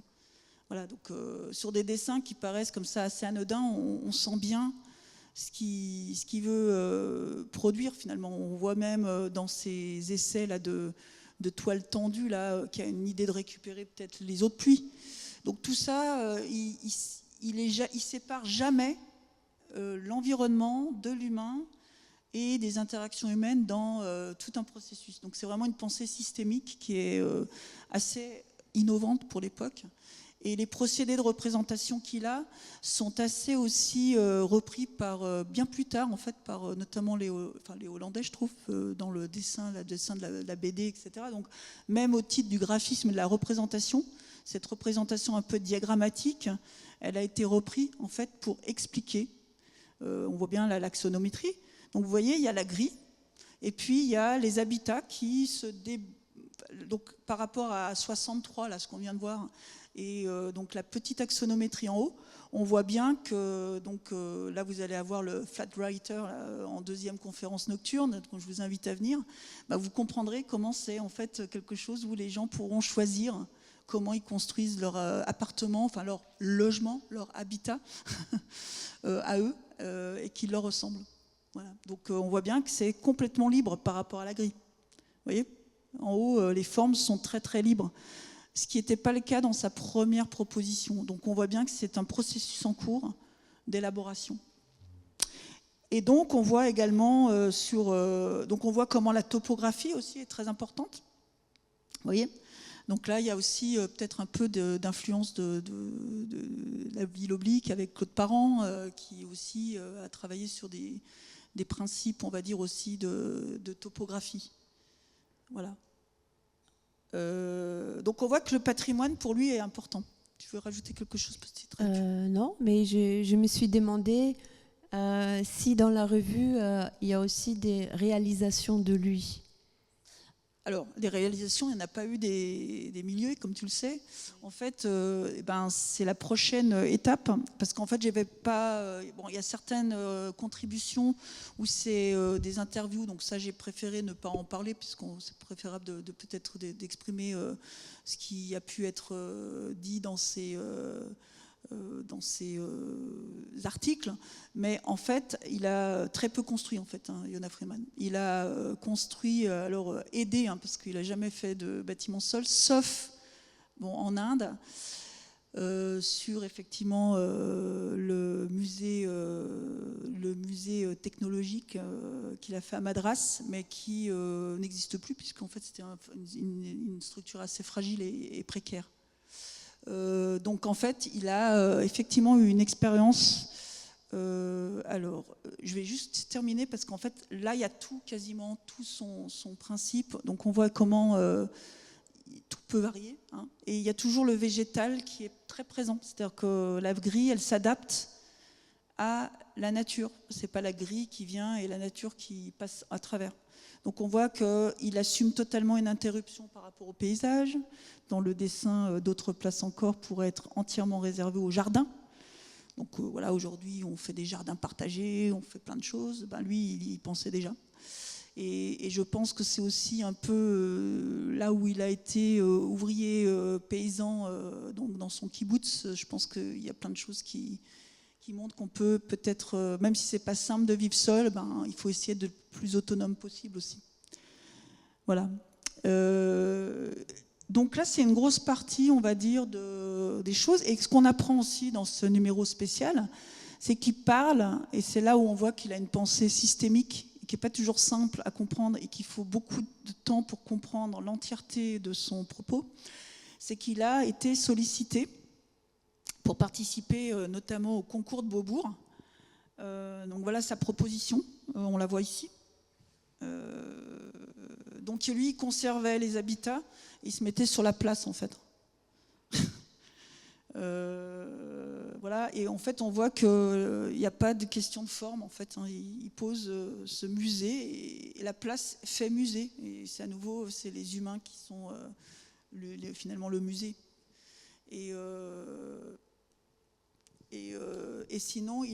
C: Voilà, donc sur des dessins qui paraissent comme ça assez anodins, on sent bien ce qu'il veut produire finalement. On voit même dans ses essais là, de toile tendue là, qu'il y a une idée de récupérer peut-être les eaux de pluie. Donc tout ça, il sépare jamais l'environnement de l'humain, et des interactions humaines dans tout un processus. Donc c'est vraiment une pensée systémique qui est assez innovante pour l'époque. Et les procédés de représentation qu'il a sont assez aussi repris par bien plus tard, en fait, par notamment les Hollandais, je trouve, dans le dessin de la BD, etc. Donc même au titre du graphisme et de la représentation, cette représentation un peu diagrammatique, elle a été reprise en fait pour expliquer. On voit bien l'axonométrie. Donc vous voyez, il y a la grille, et puis il y a les habitats qui se donc par rapport à 63, là, ce qu'on vient de voir, et donc la petite axonométrie en haut, on voit bien que donc, là vous allez avoir le Flatwriter en deuxième conférence nocturne, donc je vous invite à venir. Bah, vous comprendrez comment c'est en fait quelque chose où les gens pourront choisir comment ils construisent leur appartement, enfin leur logement, leur habitat à eux et qui leur ressemble. Voilà. Donc on voit bien que c'est complètement libre par rapport à la grille. Vous voyez ? En haut, les formes sont très très libres. Ce qui n'était pas le cas dans sa première proposition. Donc on voit bien que c'est un processus en cours d'élaboration. Et donc on voit également donc on voit comment la topographie aussi est très importante. Vous voyez ? Donc là, il y a aussi peut-être un peu d'influence de la ville oblique avec Claude Parent, qui aussi a travaillé sur des principes, on va dire aussi, de topographie. Voilà. Donc on voit que le patrimoine, pour lui, est important. Tu veux rajouter quelque chose peut-être ?
B: Non, mais je me suis demandé si dans la revue, il y a aussi des réalisations de lui.
C: Alors, les réalisations, il n'y en a pas eu des milieux, comme tu le sais. En fait, c'est la prochaine étape, parce qu'en fait, j'avais pas. Bon, il y a certaines contributions où c'est des interviews, donc ça, j'ai préféré ne pas en parler, puisque c'est préférable de peut-être d'exprimer ce qui a pu être dit dans ces articles, mais en fait, il a très peu construit, en fait, Yona Freeman. Il a construit, alors aidé, parce qu'il n'a jamais fait de bâtiment sol, sauf en Inde, sur effectivement le musée technologique qu'il a fait à Madras, mais qui n'existe plus, puisqu'en fait, c'était une structure assez fragile et précaire. Donc en fait, il a effectivement eu une expérience. Alors, je vais juste terminer parce qu'en fait, là, il y a quasiment tout son principe. Donc on voit comment tout peut varier. Et il y a toujours le végétal qui est très présent. C'est-à-dire que la grille, elle s'adapte à la nature. C'est pas la grille qui vient et la nature qui passe à travers. Donc on voit qu'il assume totalement une interruption par rapport au paysage. Dans le dessin, d'autres places encore pourraient être entièrement réservées au jardin. Donc voilà, aujourd'hui on fait des jardins partagés, on fait plein de choses. Lui, il y pensait déjà. Et je pense que c'est aussi un peu là où il a été ouvrier paysan, donc dans son kibbutz. Je pense qu'il y a plein de choses qui montrent qu'on peut peut-être, même si c'est pas simple de vivre seul, il faut essayer d'être le plus autonome possible aussi. Voilà. Donc là, c'est une grosse partie, on va dire, des choses. Et ce qu'on apprend aussi dans ce numéro spécial, c'est qu'il parle, et c'est là où on voit qu'il a une pensée systémique, qui n'est pas toujours simple à comprendre et qu'il faut beaucoup de temps pour comprendre l'entièreté de son propos, c'est qu'il a été sollicité pour participer notamment au concours de Beaubourg. Donc voilà sa proposition, on la voit ici. Donc lui, il conservait les habitats, il se mettait sur la place en fait. Voilà, et en fait on voit qu'il n'y a pas de question de forme en fait. Il pose ce musée et la place fait musée. Et c'est à nouveau, c'est les humains qui sont finalement le musée. Et sinon,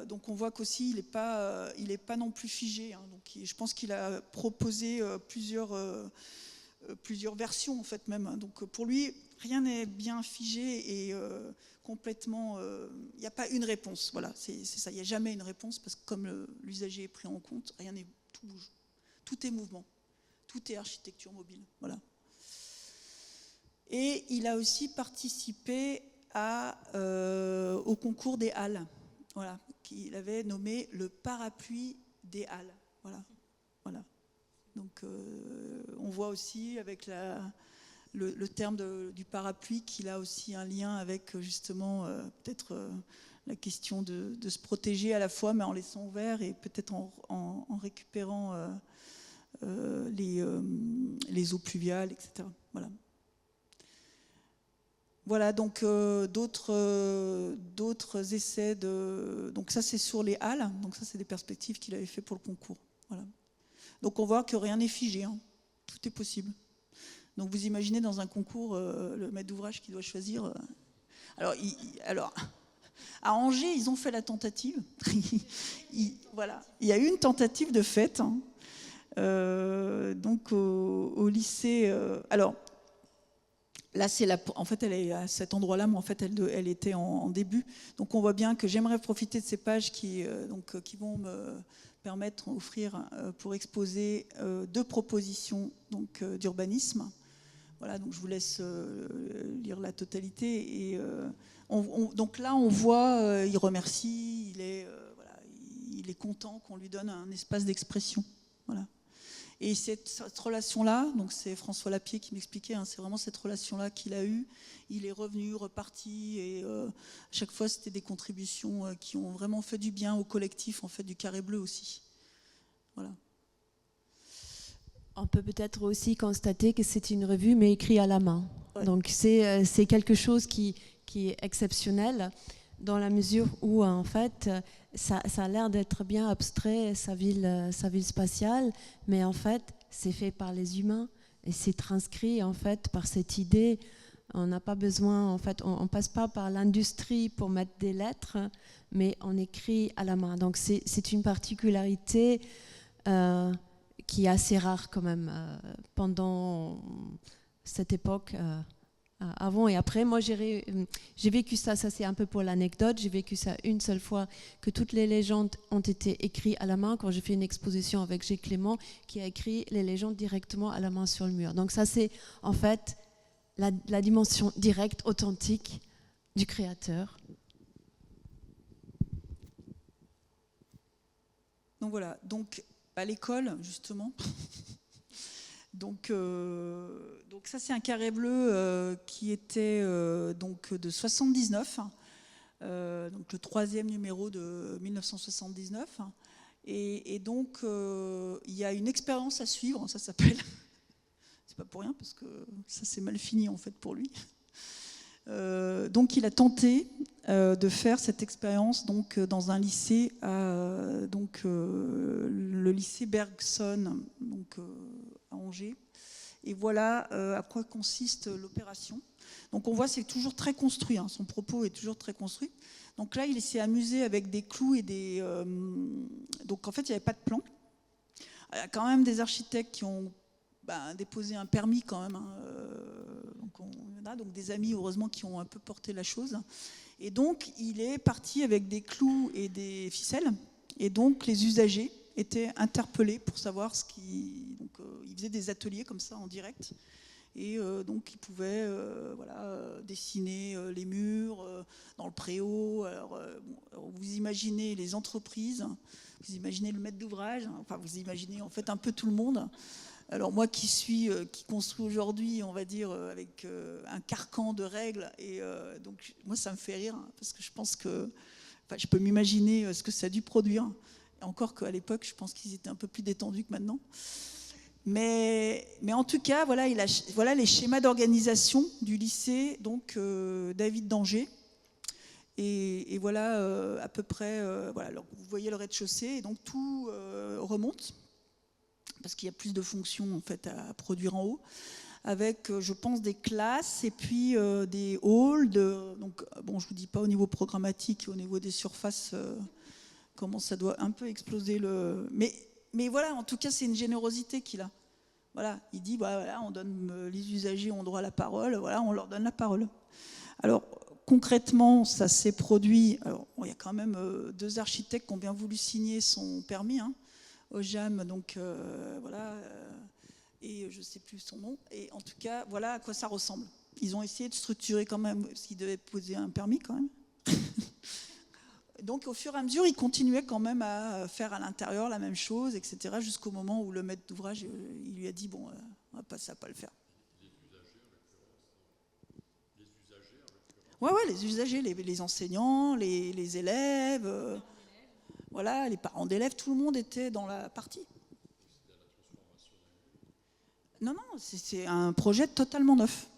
C: donc on voit qu'aussi il n'est pas non plus figé. Donc je pense qu'il a proposé plusieurs versions en fait même. Donc pour lui, rien n'est bien figé et complètement. Il n'y a pas une réponse. Voilà, c'est ça. Il n'y a jamais une réponse parce que comme l'usager est pris en compte, tout bouge, tout est mouvement, tout est architecture mobile. Voilà. Et il a aussi participé au concours des Halles, voilà, qu'il avait nommé le parapluie des Halles. Voilà. Donc on voit aussi avec le terme du parapluie qu'il a aussi un lien avec justement peut-être la question de se protéger à la fois, mais en laissant ouvert et peut-être en récupérant les eaux pluviales, etc. Voilà. Voilà, donc d'autres essais donc ça c'est sur les halles, donc ça c'est des perspectives qu'il avait fait pour le concours. Voilà. Donc on voit que rien n'est figé, hein. Tout est possible. Donc vous imaginez dans un concours le maître d'ouvrage qui doit choisir. Alors, à Angers ils ont fait la tentative. Voilà, il y a eu une tentative de fait, hein. Donc au lycée. Alors. Là, en fait, elle est à cet endroit-là, mais en fait, elle était en début. Donc, on voit bien que j'aimerais profiter de ces pages qui vont me permettre d'offrir pour exposer 2 propositions d'urbanisme. Voilà, donc je vous laisse lire la totalité. Et donc là, on voit, il remercie, il est content qu'on lui donne un espace d'expression. Voilà. Et cette relation-là, donc c'est François Lapierre qui m'expliquait, hein, c'est vraiment cette relation-là qu'il a eue. Il est revenu, reparti, et à chaque fois c'était des contributions qui ont vraiment fait du bien au collectif, en fait, du Carré Bleu aussi. Voilà.
B: On peut peut-être aussi constater que c'est une revue, mais écrite à la main.
C: Ouais.
B: Donc c'est quelque chose qui est exceptionnel, dans la mesure où en fait ça a l'air d'être bien abstrait, sa ville spatiale, mais en fait c'est fait par les humains et c'est transcrit en fait par cette idée. On n'a pas besoin, en fait, on passe pas par l'industrie pour mettre des lettres, mais on écrit à la main. Donc c'est une particularité qui est assez rare quand même pendant cette époque. Avant et après, moi j'ai vécu ça c'est un peu pour l'anecdote, j'ai vécu ça une seule fois, que toutes les légendes ont été écrites à la main quand j'ai fait une exposition avec G. Clément qui a écrit les légendes directement à la main sur le mur. Donc ça c'est en fait la dimension directe, authentique du créateur.
C: Donc voilà, donc à l'école justement. Donc ça c'est un Carré Bleu qui était donc de 79, donc le 3e numéro de 1979, et donc il y a une expérience à suivre, ça s'appelle, c'est pas pour rien parce que ça s'est mal fini en fait pour lui. Donc il a tenté de faire cette expérience donc dans un lycée, le lycée Bergson, donc à Angers. Et voilà à quoi consiste l'opération. Donc on voit c'est toujours très construit, hein, son propos est toujours très construit. Donc là il s'est amusé avec des clous et des... donc en fait il n'y avait pas de plan. Il y a quand même des architectes qui ont déposé un permis quand même, hein, donc des amis heureusement qui ont un peu porté la chose, et donc il est parti avec des clous et des ficelles, et donc les usagers étaient interpellés pour savoir il faisait des ateliers comme ça en direct, et donc ils pouvaient dessiner les murs dans le préau. Alors, vous imaginez les entreprises, vous imaginez le maître d'ouvrage, enfin vous imaginez en fait un peu tout le monde. Alors moi qui construis aujourd'hui, on va dire, avec un carcan de règles, et donc moi ça me fait rire, hein, parce que je pense que, je peux m'imaginer ce que ça a dû produire. Et encore qu'à l'époque, je pense qu'ils étaient un peu plus détendus que maintenant. Mais en tout cas, voilà les schémas d'organisation du lycée, donc David d'Angers. Et voilà à peu près, alors, vous voyez le rez-de-chaussée, et donc tout remonte, parce qu'il y a plus de fonctions en fait à produire en haut, avec je pense des classes et puis des halls. Donc bon, je vous dis pas au niveau programmatique, au niveau des surfaces, comment ça doit un peu exploser mais voilà, en tout cas c'est une générosité qu'il a. Voilà, il dit on donne, les usagers ont droit à la parole, voilà, on leur donne la parole. Alors concrètement, ça s'est produit. Alors, il y a quand même 2 architectes qui ont bien voulu signer son permis, hein, Ojam, donc et je ne sais plus son nom. Et en tout cas, voilà à quoi ça ressemble. Ils ont essayé de structurer quand même, parce qu'ils devaient poser un permis quand même. Donc au fur et à mesure, il continuait quand même à faire à l'intérieur la même chose, etc. Jusqu'au moment où le maître d'ouvrage, il lui a dit, bon, ça va pas le faire. Ouais, les usagers, les enseignants, les élèves, voilà, les parents d'élèves, tout le monde était dans la partie. Non, c'est un projet totalement neuf.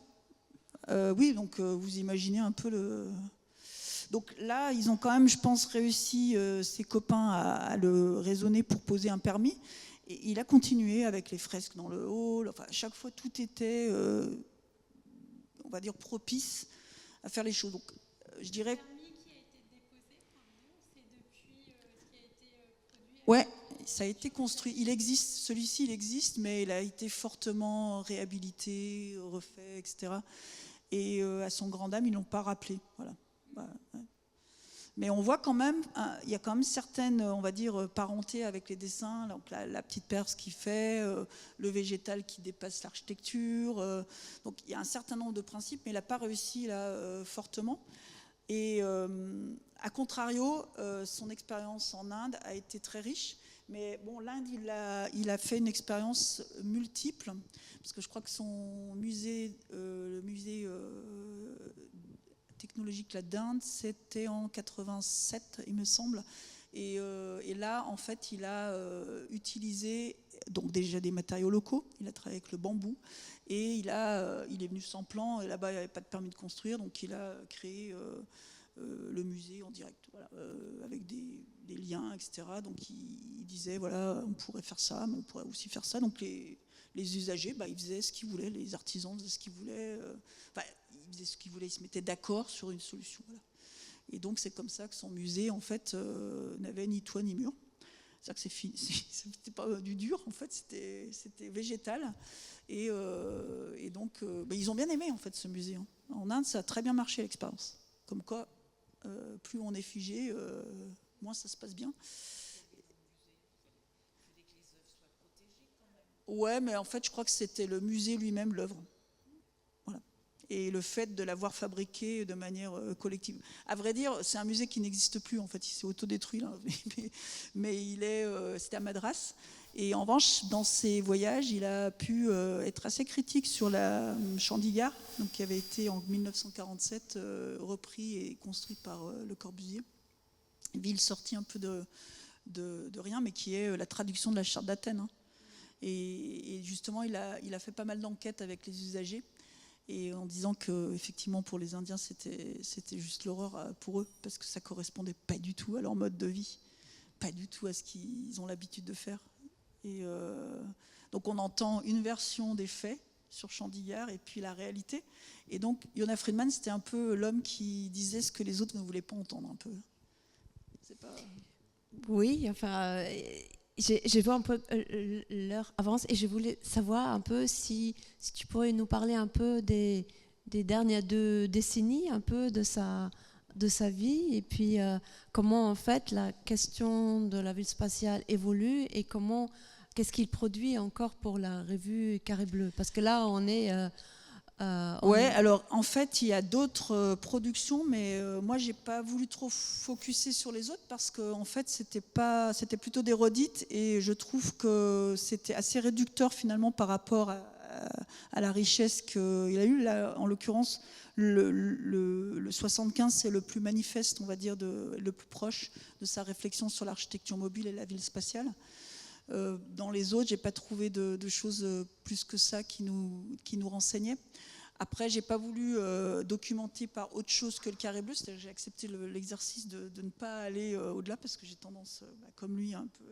C: Oui, donc vous imaginez un peu le... Donc là, ils ont quand même, je pense, réussi, ses copains, à le raisonner pour poser un permis. Et il a continué avec les fresques dans le hall. Enfin, à chaque fois, tout était, on va dire, propice à faire les choses. Donc, je dirais... Ouais, ça a été construit. Il existe, celui-ci, il existe, mais il a été fortement réhabilité, refait, etc. Et à son grand dam, ils l'ont pas rappelé. Voilà. Ouais. Mais on voit quand même, il y a quand même certaines, on va dire, parentés avec les dessins. Donc la petite perse qui fait, le végétal qui dépasse l'architecture. Donc il y a un certain nombre de principes, mais il n'a pas réussi là fortement. Et à contrario, son expérience en Inde a été très riche. Mais bon, l'Inde, il a fait une expérience multiple, parce que je crois que son musée, le musée technologique d'Inde, c'était en 87, il me semble. Et là, en fait, il a utilisé donc déjà des matériaux locaux. Il a travaillé avec le bambou. Et il est venu sans plan. Et là-bas, il n'y avait pas de permis de construire. Donc, il a créé le musée en direct, voilà, avec des liens, etc. Donc, il disait, voilà, on pourrait faire ça, mais on pourrait aussi faire ça. Donc, les usagers, ils faisaient ce qu'ils voulaient. Les artisans faisaient ce qu'ils voulaient. Ils faisaient ce qu'ils voulaient. Ils se mettaient d'accord sur une solution. Voilà. Et donc, c'est comme ça que son musée, en fait, n'avait ni toit ni mur. C'est-à-dire que c'était pas du dur, en fait, c'était végétal. Et donc, ils ont bien aimé, en fait, ce musée. Hein. En Inde, ça a très bien marché, l'expérience. Comme quoi, plus on est figé, moins ça se passe bien. Ouais, mais en fait, je crois que c'était le musée lui-même, l'œuvre. Voilà. Et le fait de l'avoir fabriqué de manière collective. À vrai dire, c'est un musée qui n'existe plus, en fait, il s'est autodétruit, là. Mais c'était à Madras. Et en revanche, dans ses voyages, il a pu être assez critique sur la Chandigarh, donc, qui avait été en 1947 repris et construite par Le Corbusier. Une ville sortie un peu de rien, mais qui est la traduction de la Charte d'Athènes. Hein. Et justement, il a fait pas mal d'enquêtes avec les usagers, et en disant que effectivement pour les Indiens c'était juste l'horreur pour eux, parce que ça correspondait pas du tout à leur mode de vie, pas du tout à ce qu'ils ont l'habitude de faire. Et donc on entend une version des faits sur Chandigarh et puis la réalité. Et donc Yona Friedman, c'était un peu l'homme qui disait ce que les autres ne voulaient pas entendre, un peu. C'est pas...
B: Oui, enfin, j'ai vu un peu l'heure avance et je voulais savoir un peu si tu pourrais nous parler un peu des dernières 2 décennies, un peu de sa vie, et puis comment en fait la question de la ville spatiale évolue et qu'est-ce qu'il produit encore pour la revue Carré Bleu, parce que là on est
C: alors en fait il y a d'autres productions, mais moi j'ai pas voulu trop focuser sur les autres, parce que en fait c'était plutôt des redites, et je trouve que c'était assez réducteur finalement par rapport à la richesse qu'il a eu. Là, en l'occurrence, le 75, c'est le plus manifeste, on va dire, le plus proche de sa réflexion sur l'architecture mobile et la ville spatiale. Dans les autres, j'ai pas trouvé de choses plus que ça qui nous renseignaient. Après, j'ai pas voulu documenter par autre chose que le Carré Bleu, c'est-à-dire que j'ai accepté l'exercice de ne pas aller au-delà, parce que j'ai tendance, comme lui, un peu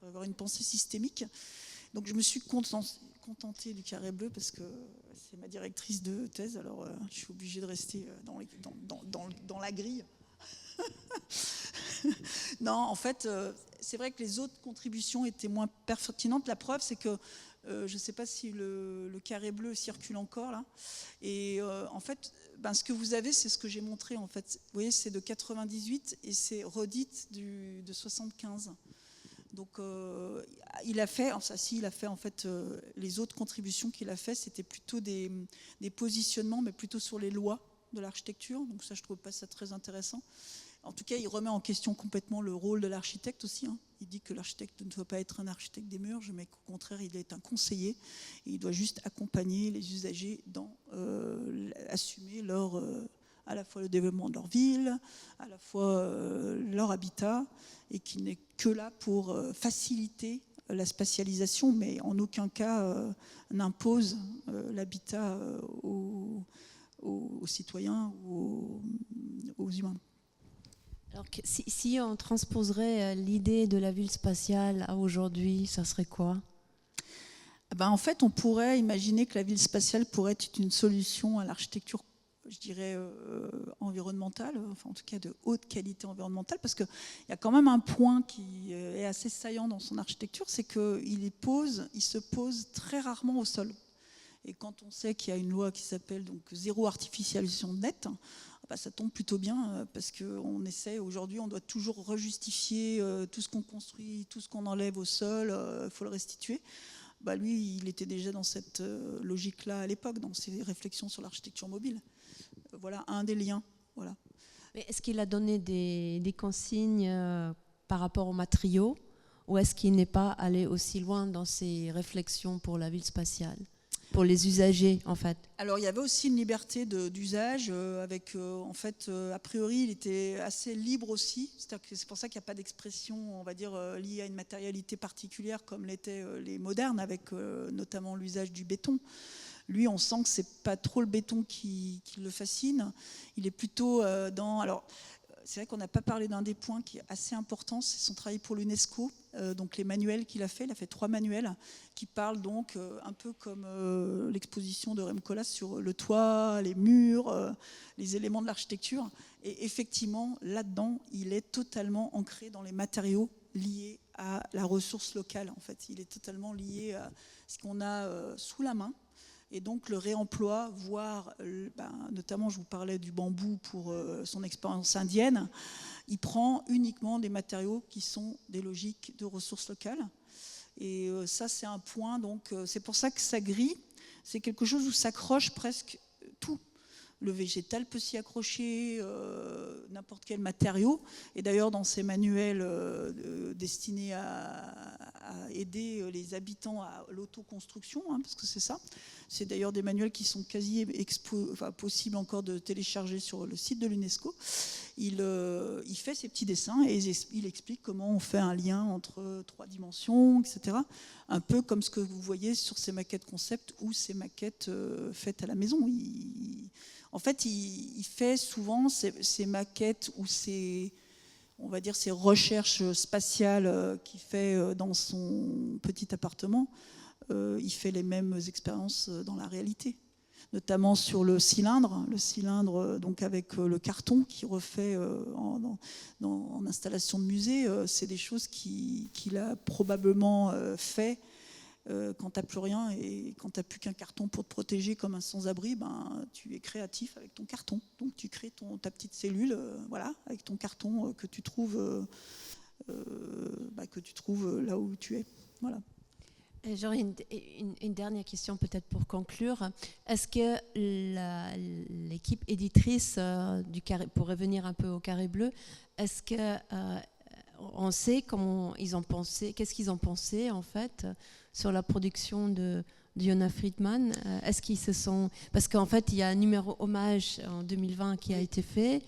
C: à avoir une pensée systémique. Donc je me suis contentée du Carré Bleu, parce que c'est ma directrice de thèse, alors je suis obligée de rester dans la grille. Non, en fait, c'est vrai que les autres contributions étaient moins pertinentes. La preuve, c'est que je ne sais pas si le Carré Bleu circule encore là. Et en fait, ce que vous avez, c'est ce que j'ai montré. En fait, vous voyez, c'est de 98 et c'est redite de 75. Donc, il a fait en fait les autres contributions qu'il a fait, c'était plutôt des positionnements, mais plutôt sur les lois de l'architecture. Donc ça, je trouve pas ça très intéressant. En tout cas, il remet en question complètement le rôle de l'architecte aussi. Il dit que l'architecte ne doit pas être un architecte des murs, mais qu'au contraire, il est un conseiller et il doit juste accompagner les usagers dans assumer leur, à la fois le développement de leur ville, à la fois leur habitat, et qu'il n'est que là pour faciliter la spatialisation, mais en aucun cas n'impose l'habitat aux citoyens ou aux humains.
B: Alors, si on transposerait l'idée de la ville spatiale à aujourd'hui, ça serait quoi ?
C: En fait, on pourrait imaginer que la ville spatiale pourrait être une solution à l'architecture, je dirais, environnementale, enfin en tout cas de haute qualité environnementale, parce qu'il y a quand même un point qui est assez saillant dans son architecture, c'est qu'il se pose très rarement au sol. Et quand on sait qu'il y a une loi qui s'appelle donc zéro artificialisation nette, ça tombe plutôt bien, parce qu'on essaie aujourd'hui, on doit toujours rejustifier tout ce qu'on construit, tout ce qu'on enlève au sol, il faut le restituer. Lui, il était déjà dans cette logique-là à l'époque, dans ses réflexions sur l'architecture mobile. Voilà un des liens. Voilà.
B: Mais est-ce qu'il a donné des consignes par rapport aux matériaux, ou est-ce qu'il n'est pas allé aussi loin dans ses réflexions pour la ville spatiale ? Pour les usagers, en fait.
C: Alors, il y avait aussi une liberté d'usage, avec, en fait, a priori, il était assez libre aussi. C'est pour ça qu'il n'y a pas d'expression, on va dire, liée à une matérialité particulière, comme l'étaient les modernes, avec notamment l'usage du béton. Lui, on sent que c'est pas trop le béton qui le fascine. Il est plutôt dans... Alors, c'est vrai qu'on n'a pas parlé d'un des points qui est assez important, c'est son travail pour l'UNESCO, donc les manuels qu'il a fait. Il a fait 3 manuels qui parlent donc un peu comme l'exposition de Rem Koolhaas sur le toit, les murs, les éléments de l'architecture. Et effectivement, là-dedans, il est totalement ancré dans les matériaux liés à la ressource locale. En fait, il est totalement lié à ce qu'on a sous la main. Et donc le réemploi, voire, notamment je vous parlais du bambou pour son expérience indienne, il prend uniquement des matériaux qui sont des logiques de ressources locales. Et ça, c'est un point, donc c'est pour ça que ça grille, c'est quelque chose où s'accroche presque tout. Le végétal peut s'y accrocher, n'importe quel matériau. Et d'ailleurs, dans ces manuels destinés à aider les habitants à l'autoconstruction, parce que c'est ça. C'est d'ailleurs des manuels qui sont quasi possibles encore de télécharger sur le site de l'UNESCO. Il fait ces petits dessins et il explique comment on fait un lien entre 3 dimensions, etc. Un peu comme ce que vous voyez sur ces maquettes concept ou ces maquettes faites à la maison. En fait, il fait souvent ces maquettes ou on va dire ces recherches spatiales qu'il fait dans son petit appartement. Il fait les mêmes expériences dans la réalité, notamment sur le cylindre donc avec le carton qui refait en installation de musée. C'est des choses qu'il a probablement fait quand tu n'as plus rien et quand tu n'as plus qu'un carton pour te protéger comme un sans-abri, tu es créatif avec ton carton. Donc tu crées ta petite cellule avec ton carton que tu trouves là où tu es. Voilà.
B: J'aurais une dernière question peut-être pour conclure. Est-ce que l'équipe éditrice pour revenir un peu au Carré Bleu, est-ce que on sait comment ils ont pensé, qu'est-ce qu'ils ont pensé en fait sur la production de Yonah Friedman? Est-ce qu'ils se sont... Parce qu'en fait, il y a un numéro hommage en 2020 qui a été fait.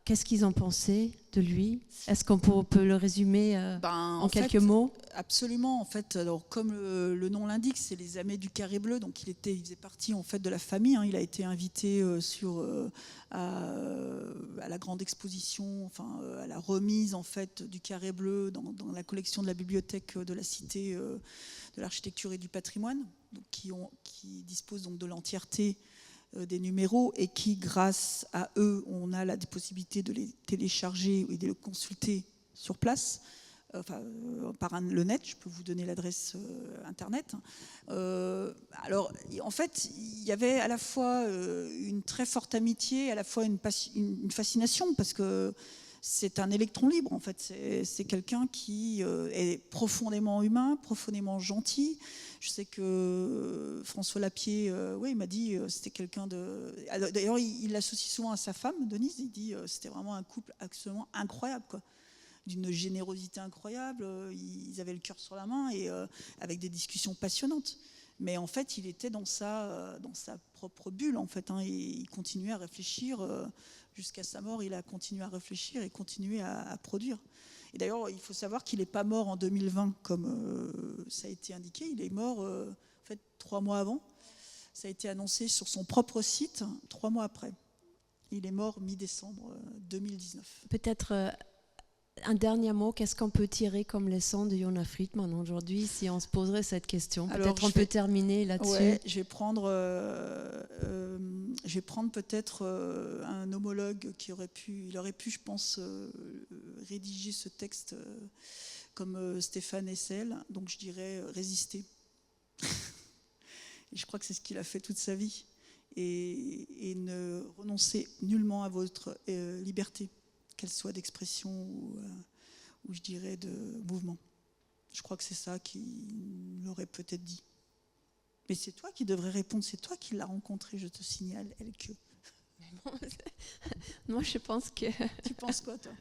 B: Qu'est-ce qu'ils ont pensé de lui? Est-ce qu'on peut le résumer en quelques mots?
C: Absolument. En fait, alors, comme le nom l'indique, c'est les Amis du Carré Bleu. Donc, il faisait partie en fait de la famille. Il a été invité à la grande exposition, à la remise en fait du Carré Bleu dans la collection de la bibliothèque de la Cité de l'Architecture et du Patrimoine, donc, qui dispose donc de l'entièreté des numéros et qui, grâce à eux, on a la possibilité de les télécharger et de les consulter sur place, par le net. Je peux vous donner l'adresse internet. Alors, en fait, il y avait à la fois une très forte amitié, à la fois une fascination, parce que c'est un électron libre, en fait. C'est quelqu'un qui est profondément humain, profondément gentil. Je sais que François Lapierre, oui, il m'a dit c'était quelqu'un de... D'ailleurs, il l'associe souvent à sa femme, Denise. Il dit c'était vraiment un couple absolument incroyable, quoi. D'une générosité incroyable. Ils avaient le cœur sur la main et avec des discussions passionnantes. Mais en fait, il était dans sa propre bulle, en fait. Hein, et il continuait à réfléchir. Jusqu'à sa mort, il a continué à réfléchir et continué à produire. Et d'ailleurs, il faut savoir qu'il n'est pas mort en 2020, comme ça a été indiqué. Il est mort, en fait, 3 mois avant. Ça a été annoncé sur son propre site, 3 mois après. Il est mort mi-décembre 2019.
B: Peut-être un dernier mot, qu'est-ce qu'on peut tirer comme leçon de Yona Friedman aujourd'hui, si on se poserait cette question? Peut-être on peut terminer là-dessus.
C: Ouais, je vais prendre peut-être un homologue il aurait pu, je pense, rédiger ce texte comme Stéphane Hessel. Donc je dirais résister. Et je crois que c'est ce qu'il a fait toute sa vie. Et ne renoncez nullement à votre liberté, qu'elle soit d'expression ou je dirais de mouvement. Je crois que c'est ça qu'il aurait peut-être dit. Mais c'est toi qui devrais répondre, c'est toi qui l'as rencontré, je te signale, Elke.
B: Moi, je pense que...
C: Tu penses quoi, toi?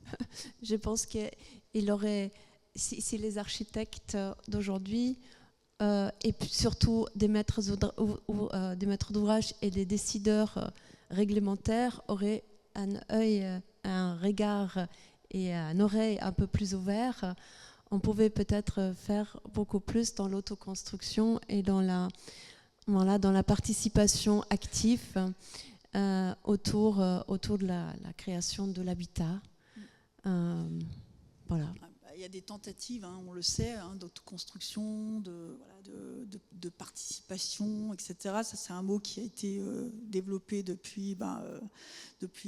B: Je pense qu'il aurait... Si les architectes d'aujourd'hui, et surtout des maîtres d'ouvrage et des décideurs réglementaires, auraient un œil, un regard et une oreille un peu plus ouverts, on pouvait peut-être faire beaucoup plus dans l'autoconstruction et dans la participation active autour de la création de l'habitat. Voilà.
C: Il y a des tentatives, hein, on le sait, hein, d'autoconstruction, de participation, etc. Ça, c'est un mot qui a été développé depuis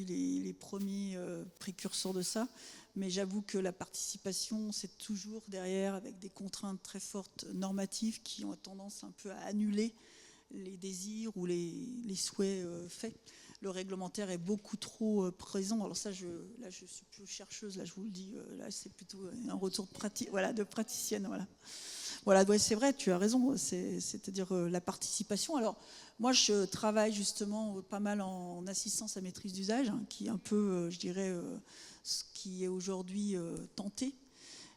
C: les premiers précurseurs de ça. Mais j'avoue que la participation, c'est toujours derrière avec des contraintes très fortes normatives qui ont tendance un peu à annuler les désirs ou les souhaits faits. Le réglementaire est beaucoup trop présent. Alors ça, là, je suis plus chercheuse, là, je vous le dis. Là, c'est plutôt un retour de praticienne. Voilà, ouais, c'est vrai, tu as raison. C'est-à-dire la participation. Alors, moi, je travaille justement pas mal en assistance à maîtrise d'usage, hein, qui est un peu, je dirais, ce qui est aujourd'hui tenté.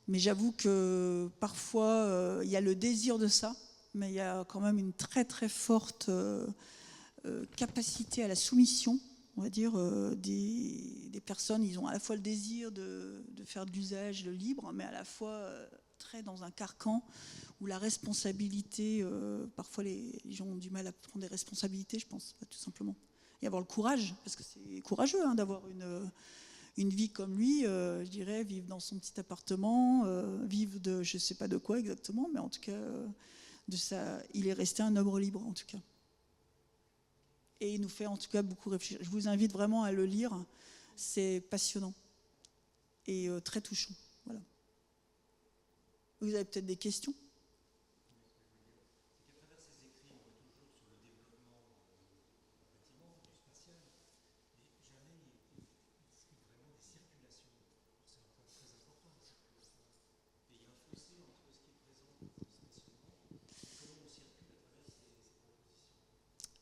C: Mais j'avoue que parfois, il y a le désir de ça, mais il y a quand même une très, très forte... capacité à la soumission, on va dire, des personnes. Ils ont à la fois le désir de faire de l'usage, le libre, mais à la fois très dans un carcan où la responsabilité, parfois les gens ont du mal à prendre des responsabilités, je pense, tout simplement. Et avoir le courage, parce que c'est courageux hein, d'avoir une vie comme lui, je dirais, vivre dans son petit appartement, vivre de je ne sais pas de quoi exactement, mais en tout cas, il est resté un homme libre, en tout cas. Et il nous fait en tout cas beaucoup réfléchir. Je vous invite vraiment à le lire. C'est passionnant et très touchant. Voilà. Vous avez peut-être des questions ?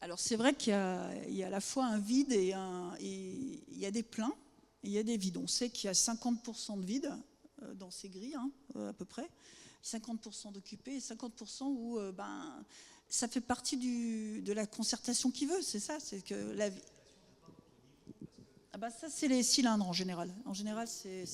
C: Alors c'est vrai qu'il y a à la fois un vide et il y a des pleins et il y a des vides. On sait qu'il y a 50% de vide dans ces grilles, hein, à peu près, 50% d'occupés et 50% où ça fait partie de la concertation qui veut, c'est ça, c'est que la vie. Ça c'est les cylindres en général. En général c'est...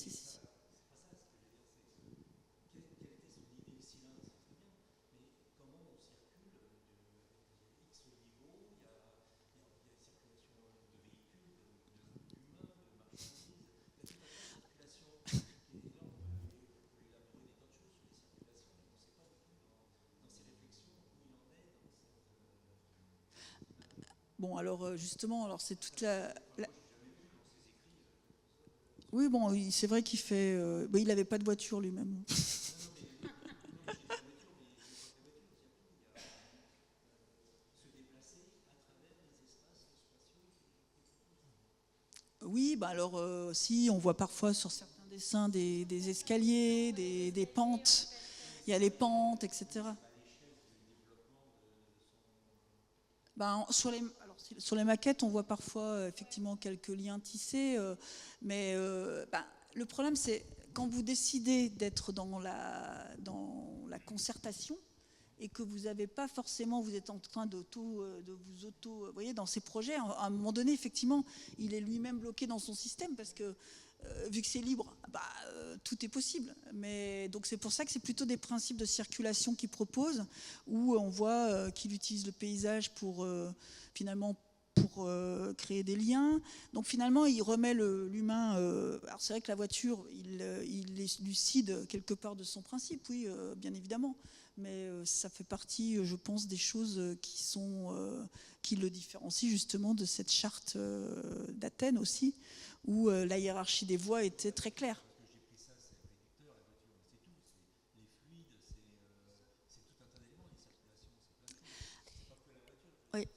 C: Bon, alors justement, alors c'est toute Oui, bon, c'est vrai qu'il fait... il n'avait pas de voiture lui-même. Oui, bah alors si, on voit parfois sur certains dessins des escaliers, des pentes. Il y a les pentes, etc. Ben, sur les maquettes, on voit parfois effectivement quelques liens tissés, mais le problème, c'est quand vous décidez d'être dans la concertation et que vous n'avez pas forcément, vous êtes en train de vous auto, vous voyez, dans ces projets, à un moment donné, effectivement, il est lui-même bloqué dans son système parce que vu que c'est libre, tout est possible. Mais donc c'est pour ça que c'est plutôt des principes de circulation qu'il propose, où on voit qu'il utilise le paysage pour finalement pour créer des liens. Donc finalement, il remet l'humain. Alors c'est vrai que la voiture, il est lucide quelque part de son principe, oui, bien évidemment. Mais ça fait partie, je pense, des choses qui le différencient justement de cette charte d'Athènes aussi, où la hiérarchie des voies était très claire. Oui.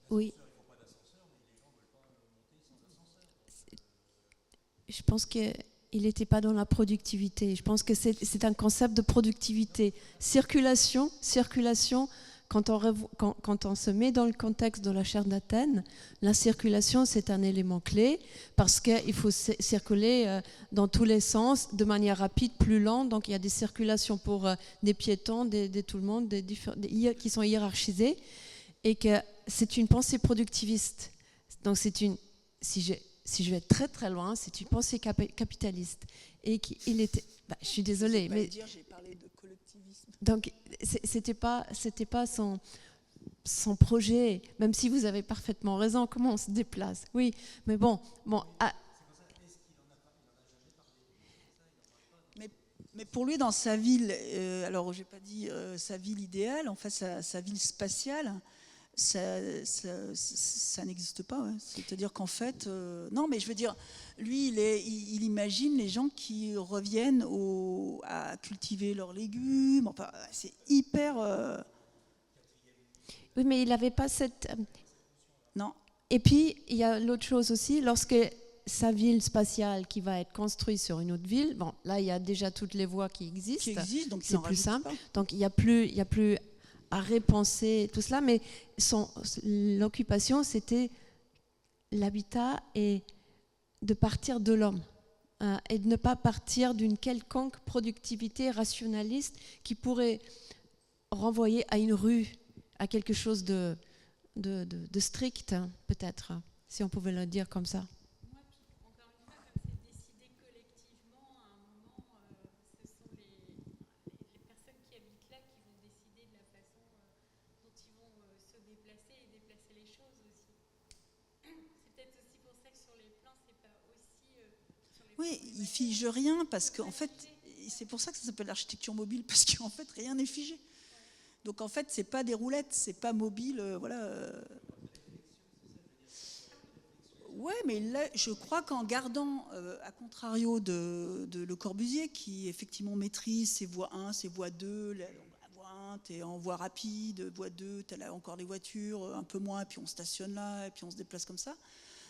B: Oui. Je pense qu'il n'était pas dans la productivité. Je pense que c'est un concept de productivité. Circulation, quand on se met dans le contexte de la charte d'Athènes, la circulation, c'est un élément clé parce qu'il faut circuler dans tous les sens, de manière rapide, plus lente. Donc, il y a des circulations pour des piétons, de tout le monde, qui sont hiérarchisées. Et que c'est une pensée productiviste. Donc, si je vais très très loin, c'est une pensée capitaliste. Et qu'il était, je suis désolée, mais
C: j'ai parlé de collectivisme.
B: Donc, c'était pas son projet, même si vous avez parfaitement raison. Comment on se déplace? Oui, mais bon.
C: Mais pour lui, dans sa ville, alors j'ai pas dit sa ville idéale, en fait, sa ville spatiale. Ça n'existe pas. Ouais. C'est-à-dire qu'en fait, non, mais je veux dire, lui, il imagine les gens qui reviennent à cultiver leurs légumes. Enfin, c'est hyper.
B: Oui, mais il n'avait pas cette.
C: Non.
B: Et puis, il y a l'autre chose aussi, lorsque sa ville spatiale qui va être construite sur une autre ville, bon, là, il y a déjà toutes les voies qui existent.
C: Donc
B: c'est plus simple.
C: Pas.
B: Donc, il y a plus à repenser tout cela, mais l'occupation, c'était l'habitat et de partir de l'homme et de ne pas partir d'une quelconque productivité rationaliste qui pourrait renvoyer à une rue, à quelque chose de strict, peut-être, si on pouvait le dire comme ça.
C: Oui, il fige rien parce qu'en fait, c'est pour ça que ça s'appelle l'architecture mobile, parce qu'en fait, rien n'est figé. Donc en fait, c'est pas des roulettes, c'est pas mobile, voilà. Ouais, mais là, je crois qu'en gardant, à contrario de Le Corbusier, qui effectivement maîtrise ses voies 1, ses voies 2, la voie 1, t'es en voie rapide, voie 2, t'as là encore des voitures, un peu moins, et puis on stationne là, et puis on se déplace comme ça.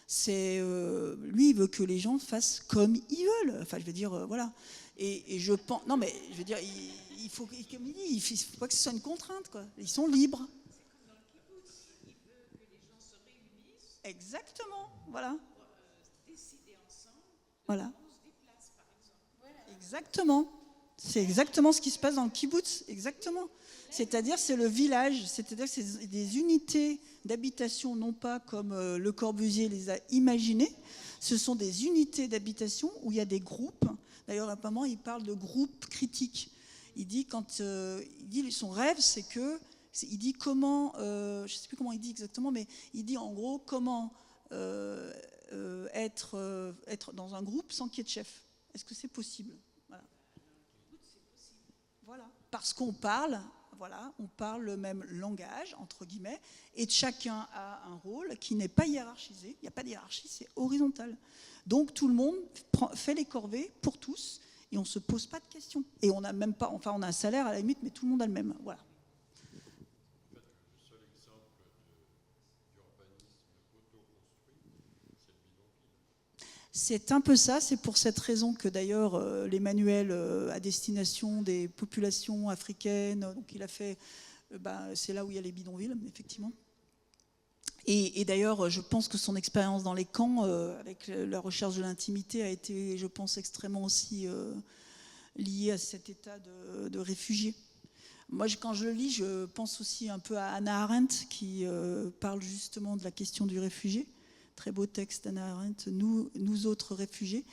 C: Lui, il veut que les gens fassent comme ils veulent. Enfin, je veux dire, voilà. Et je pense, non, mais je veux dire, il faut, comme il dit, il faut pas que ce soit une contrainte, quoi. Ils sont libres. Exactement, voilà. Voilà. Exactement. C'est exactement ce qui se passe dans le kibbutz, exactement. C'est-à-dire, c'est le village, c'est-à-dire que c'est des unités d'habitation, non pas comme Le Corbusier les a imaginées, ce sont des unités d'habitation où il y a des groupes. D'ailleurs, apparemment, il parle de groupes critiques. Il dit, son rêve, c'est que, il dit comment, je ne sais plus comment il dit exactement, mais il dit en gros comment être dans un groupe sans qu'il y ait de chef. Est-ce que c'est possible? Voilà. Parce qu'on parle, voilà, on parle le même langage, entre guillemets, et chacun a un rôle qui n'est pas hiérarchisé. Il n'y a pas de hiérarchie, c'est horizontal. Donc tout le monde fait les corvées pour tous, et on ne se pose pas de questions. Et on n'a même pas, enfin on a un salaire à la limite, mais tout le monde a le même. Voilà. C'est un peu ça, c'est pour cette raison que d'ailleurs les manuels à destination des populations africaines, donc il a fait, c'est là où il y a les bidonvilles, effectivement. Et d'ailleurs, je pense que son expérience dans les camps, avec la recherche de l'intimité, a été, je pense, extrêmement aussi liée à cet état de réfugié. Moi, quand je le lis, je pense aussi un peu à Hannah Arendt, qui parle justement de la question du réfugié. Très beau texte d'Hannah Arendt, nous autres réfugiés,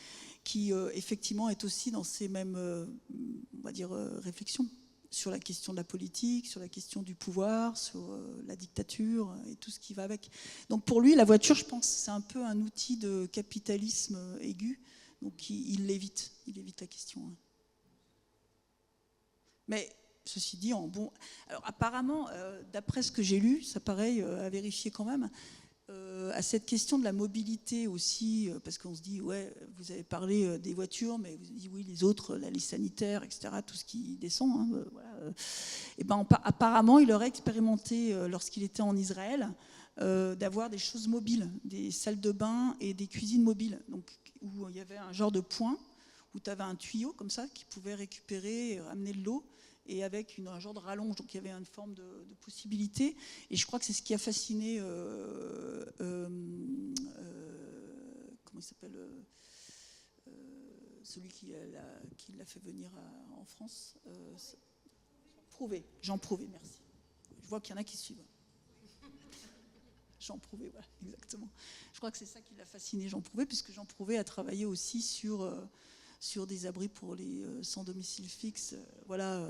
C: qui effectivement est aussi dans ces mêmes, on va dire, réflexions sur la question de la politique, sur la question du pouvoir, sur la dictature et tout ce qui va avec. Donc pour lui, la voiture, je pense, c'est un peu un outil de capitalisme aigu, donc il évite la question. Mais ceci dit, alors apparemment, d'après ce que j'ai lu, ça pareil à vérifier quand même, à cette question de la mobilité aussi, parce qu'on se dit, ouais, vous avez parlé des voitures, mais vous avez dit, oui, les autres, la liste sanitaire, etc., tout ce qui descend, hein, voilà. Et apparemment, il aurait expérimenté, lorsqu'il était en Israël, d'avoir des choses mobiles, des salles de bain et des cuisines mobiles, donc, où il y avait un genre de point, où tu avais un tuyau comme ça, qui pouvait récupérer et ramener de l'eau, et avec un genre de rallonge, donc il y avait une forme de possibilité, et je crois que c'est ce qui a fasciné, comment il s'appelle, celui qui l'a fait venir en France, Jean Prouvé, merci. Je vois qu'il y en a qui suivent. Jean Prouvé, voilà, exactement. Je crois que c'est ça qui l'a fasciné, Jean Prouvé, puisque Jean Prouvé a travaillé aussi sur des abris pour les sans domicile fixe, voilà.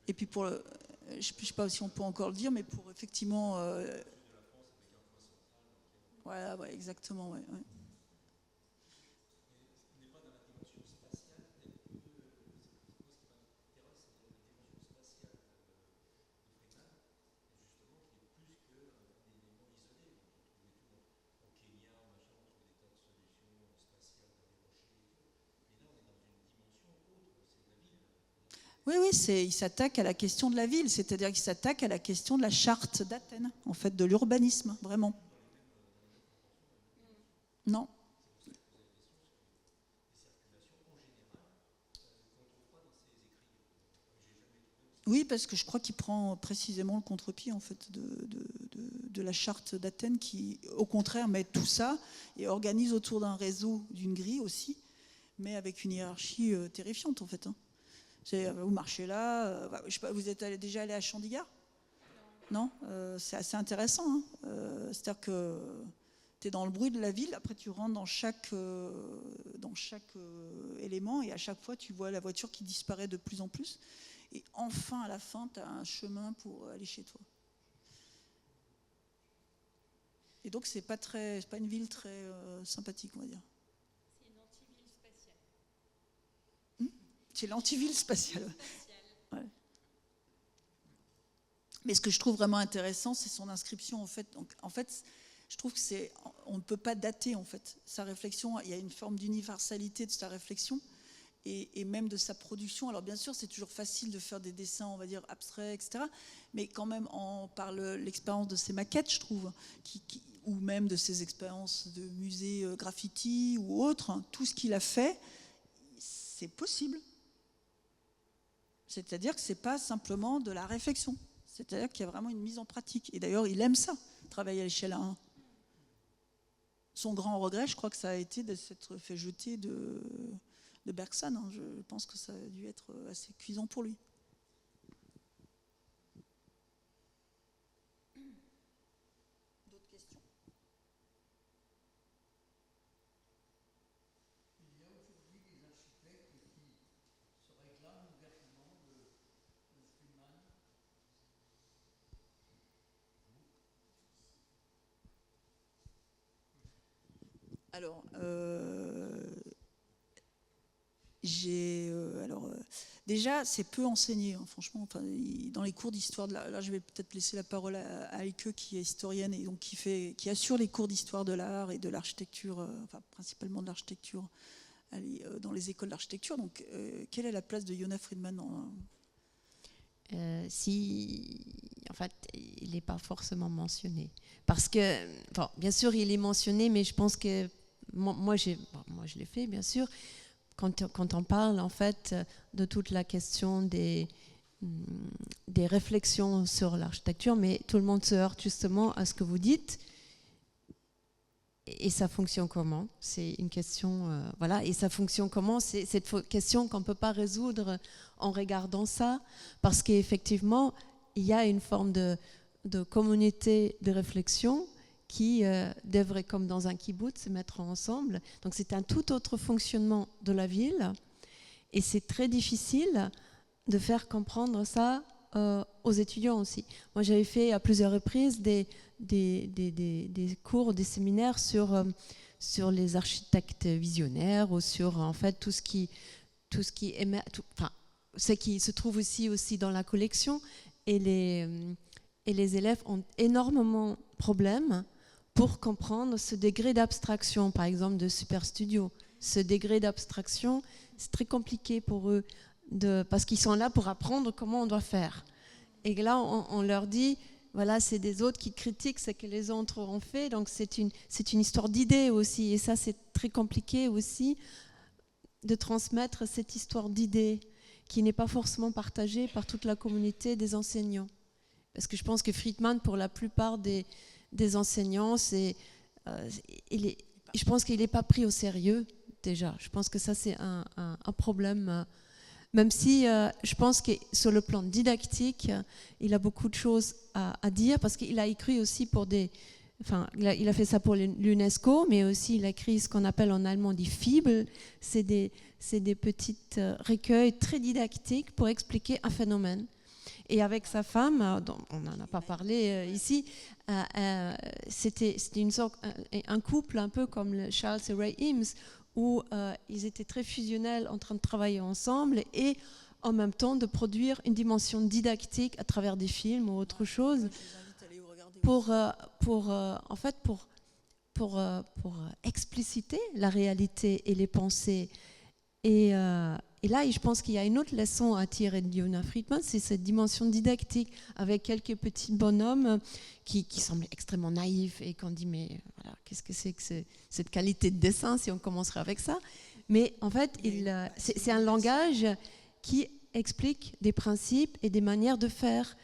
C: Et puis je ne sais pas si on peut encore le dire, mais pour effectivement, voilà, ouais, exactement, ouais. Oui, il s'attaque à la question de la ville, c'est-à-dire qu'il s'attaque à la question de la charte d'Athènes, en fait, de l'urbanisme, vraiment. Non. Oui, parce que je crois qu'il prend précisément le contre-pied, en fait, de la charte d'Athènes, qui, au contraire, met tout ça et organise autour d'un réseau, d'une grille aussi, mais avec une hiérarchie terrifiante, en fait. Vous marchez là, je sais pas, vous êtes déjà allé à Chandigarh? Non, c'est assez intéressant. Hein. C'est-à-dire que tu es dans le bruit de la ville, après tu rentres dans chaque élément, et à chaque fois tu vois la voiture qui disparaît de plus en plus. Et enfin, à la fin, tu as un chemin pour aller chez toi. Et donc, c'est pas une ville très sympathique, on va dire.
A: C'est une antiville spatiale.
C: C'est l'antiville spatiale. Ouais. Mais ce que je trouve vraiment intéressant, c'est son inscription, en fait. Donc, en fait, je trouve que on ne peut pas dater, en fait, sa réflexion. Il y a une forme d'universalité de sa réflexion et même de sa production. Alors, bien sûr, c'est toujours facile de faire des dessins, on va dire, abstraits, etc. Mais quand même, par l'expérience de ses maquettes, je trouve, ou même de ses expériences de musée graffiti ou autres, hein, tout ce qu'il a fait, c'est possible. C'est-à-dire que ce n'est pas simplement de la réflexion. C'est-à-dire qu'il y a vraiment une mise en pratique. Et d'ailleurs, il aime ça, travailler à l'échelle 1. Son grand regret, je crois que ça a été de s'être fait jeter de Bergson. Hein. Je pense que ça a dû être assez cuisant pour lui. D'autres questions ?
D: Il y a aujourd'hui des architectes qui se réclament ouvertement de Friedman.
C: Alors, Déjà, c'est peu enseigné, hein, franchement. Enfin, dans les cours d'histoire de l'art, là, je vais peut-être laisser la parole à Elke, qui est historienne et donc qui assure les cours d'histoire de l'art et de l'architecture, enfin principalement de l'architecture dans les écoles d'architecture. Donc, quelle est la place de Yona Friedman
B: En fait, il n'est pas forcément mentionné. Parce que, bon, bien sûr, il est mentionné, mais je pense que moi je l'ai fait, bien sûr. Quand on parle, en fait, de toute la question des réflexions sur l'architecture, mais tout le monde se heurte justement à ce que vous dites. Et ça fonctionne comment? C'est une question, voilà. Et ça fonctionne comment? C'est cette question qu'on ne peut pas résoudre en regardant ça, parce qu'effectivement, il y a une forme de communauté de réflexion qui devrait, comme dans un kibbutz, se mettre ensemble. Donc c'est un tout autre fonctionnement de la ville, et c'est très difficile de faire comprendre ça aux étudiants aussi. Moi, j'avais fait à plusieurs reprises des cours, des séminaires sur les architectes visionnaires, ou sur en fait tout ce qui se trouve aussi dans la collection, et les élèves ont énormément de problèmes pour comprendre ce degré d'abstraction, par exemple de Superstudio. Ce degré d'abstraction, c'est très compliqué pour eux, parce qu'ils sont là pour apprendre comment on doit faire. Et là, on leur dit, voilà, c'est des autres qui critiquent ce que les autres ont fait, donc c'est une histoire d'idées aussi, et ça c'est très compliqué aussi de transmettre cette histoire d'idées qui n'est pas forcément partagée par toute la communauté des enseignants. Parce que je pense que Friedman, pour la plupart des enseignants, je pense qu'il n'est pas pris au sérieux déjà. Je pense que ça c'est un problème. Même si je pense que sur le plan didactique, il a beaucoup de choses à dire, parce qu'il a écrit aussi pour il a fait ça pour l'UNESCO, mais aussi il a écrit ce qu'on appelle en allemand des Fibel. C'est des petits recueils très dictiques pour expliquer un phénomène. Et avec sa femme, dont on n'en a pas parlé ici, c'était un couple un peu comme Charles et Ray Eames, où ils étaient très fusionnels, en train de travailler ensemble et en même temps de produire une dimension didactique à travers des films ou autre chose, pour expliciter la réalité et les pensées. Et là, je pense qu'il y a une autre leçon à tirer de Yona Friedman, c'est cette dimension didactique, avec quelques petits bonhommes qui semblent extrêmement naïfs, et qu'on dit, mais voilà, qu'est-ce que c'est que cette qualité de dessin, si on commencerait avec ça? Mais en fait, c'est un langage qui explique des principes et des manières de faire,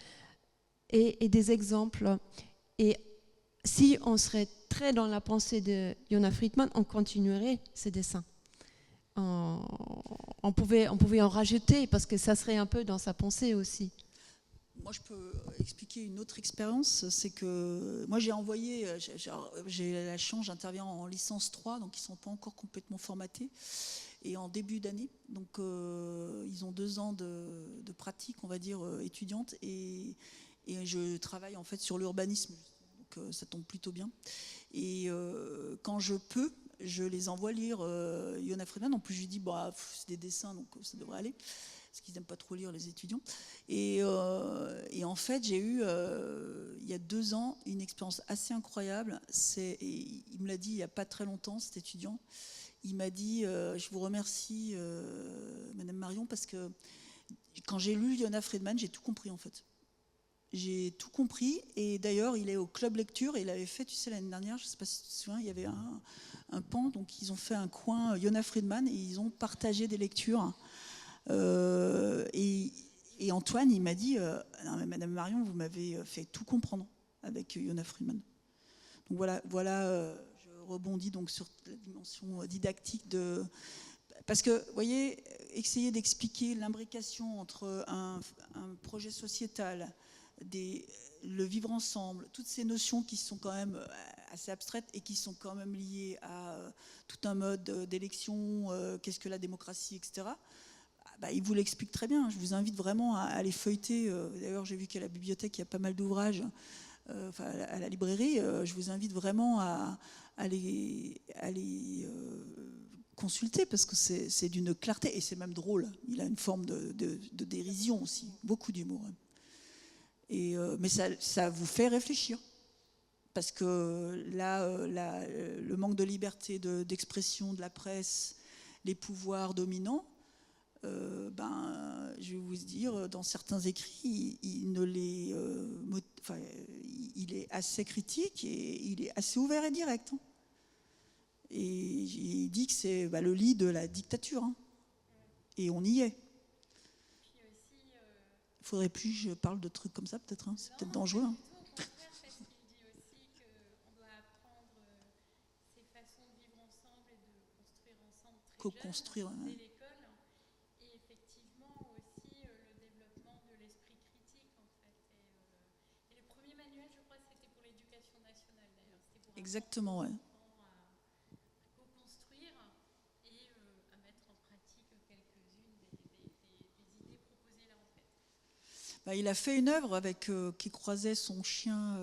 B: et des exemples. Et si on serait très dans la pensée de Yona Friedman, on continuerait ces dessins. On pouvait en rajouter, parce que ça serait un peu dans sa pensée aussi.
C: Moi, je peux expliquer une autre expérience. C'est que moi, j'ai la chance, j'interviens en licence 3, donc ils ne sont pas encore complètement formatés, et en début d'année. Donc, ils ont 2 ans de pratique, on va dire, étudiante, et je travaille en fait sur l'urbanisme. Donc, ça tombe plutôt bien. Et quand je peux, je les envoie lire Yona Friedman. En plus, je lui dis, c'est des dessins, donc ça devrait aller, parce qu'ils n'aiment pas trop lire, les étudiants. Et en fait, j'ai eu, il y a 2 ans, une expérience assez incroyable. Il me l'a dit il n'y a pas très longtemps, cet étudiant. Il m'a dit, je vous remercie, Madame Marion, parce que quand j'ai lu Yona Friedman, j'ai tout compris, en fait. J'ai tout compris, et d'ailleurs, il est au club lecture, et il avait fait, tu sais, l'année dernière, je ne sais pas si tu te souviens, il y avait un pan, donc ils ont fait un coin Yona Friedman, et ils ont partagé des lectures. Et Antoine, il m'a dit, non, mais Madame Marion, vous m'avez fait tout comprendre avec Yona Friedman. Donc voilà, je rebondis donc sur la dimension didactique de... Parce que, vous voyez, essayer d'expliquer l'imbrication entre un projet sociétal, le vivre ensemble, toutes ces notions qui sont quand même assez abstraites et qui sont quand même liées à tout un mode d'élection, qu'est-ce que la démocratie, etc. Il vous l'explique très bien. Je vous invite vraiment à aller feuilleter. D'ailleurs, j'ai vu qu'à la bibliothèque, il y a pas mal d'ouvrages, à la librairie. Je vous invite vraiment à les consulter parce que c'est d'une clarté et c'est même drôle. Il a une forme de dérision aussi, beaucoup d'humour. Mais ça vous fait réfléchir. Parce que là, le manque de liberté d'expression de la presse, les pouvoirs dominants, je vais vous dire, dans certains écrits, il est assez critique et il est assez ouvert et direct. Hein. Et il dit que c'est le lit de la dictature. Hein. Et on y est. Il faudrait plus que je parle de trucs comme ça, peut-être. Hein. C'est peut-être dangereux. Hein. Co-construire.
A: Dès l'école, et effectivement aussi le développement de l'esprit critique en fait. Et les premiers manuels, je crois, c'était pour l'éducation nationale d'ailleurs. C'était pour
C: exactement, ouais.
A: À co-construire et à mettre en pratique quelques-unes des idées proposées là en fait.
C: Il a fait une œuvre qui croisait son chien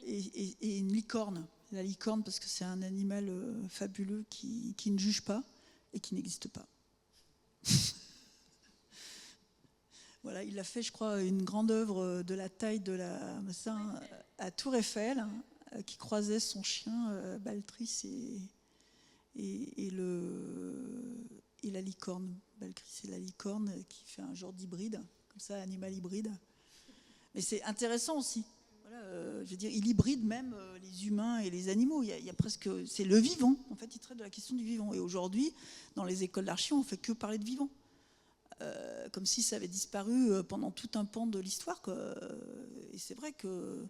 C: et une licorne. La licorne parce que c'est un animal fabuleux qui ne juge pas. Et qui n'existe pas. Voilà, il a fait, je crois, une grande œuvre de la taille de à Tour Eiffel, qui croisait son chien Baltrice et la licorne. Baltrice et la licorne, qui fait un genre d'hybride, comme ça, animal hybride. Mais c'est intéressant aussi. Voilà, je veux dire, il hybride même les humains et les animaux. Il y a presque, c'est le vivant. En fait, il traite de la question du vivant. Et aujourd'hui, dans les écoles d'archi, on ne fait que parler de vivant, comme si ça avait disparu pendant tout un pan de l'histoire. Quoi. Et c'est vrai que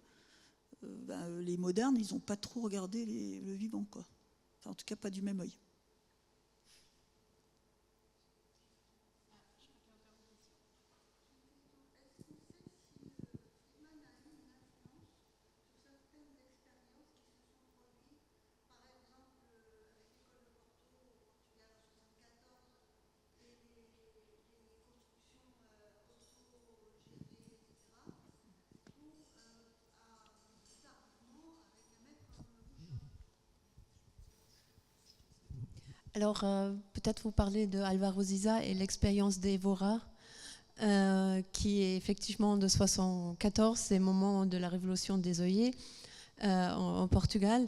C: les modernes, ils n'ont pas trop regardé le vivant, quoi. Enfin, en tout cas, pas du même œil.
B: Alors, peut-être vous parlez de Álvaro Siza et l'expérience d'Evora, qui est effectivement de 1974, c'est le moment de la révolution des œillets en Portugal.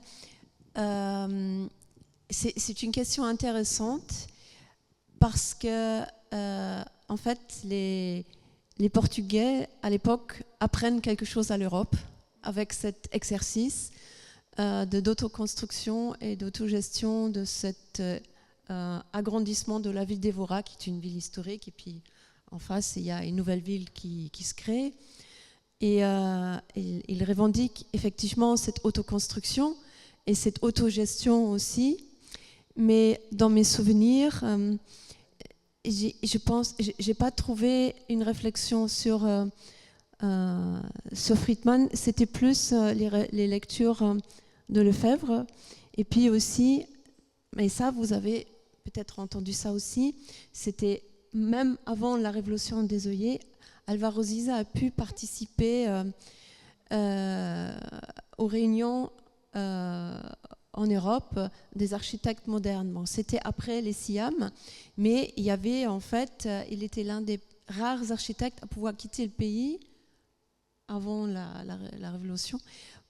B: C'est une question intéressante parce que, en fait, les Portugais, à l'époque, apprennent quelque chose à l'Europe avec cet exercice d'autoconstruction et d'autogestion de cet agrandissement de la ville d'Evora, qui est une ville historique, et puis en face, il y a une nouvelle ville qui se crée. Et il revendique effectivement cette autoconstruction et cette autogestion aussi. Mais dans mes souvenirs, je pense, j'ai pas trouvé une réflexion sur Friedman. C'était plus les lectures de Lefebvre. Et puis aussi, mais ça, vous avez peut-être entendu ça aussi, c'était même avant la révolution des œillets, Álvaro Siza a pu participer aux réunions en Europe des architectes modernes. Bon, c'était après les SIAM, mais il y avait en fait, il était l'un des rares architectes à pouvoir quitter le pays avant la révolution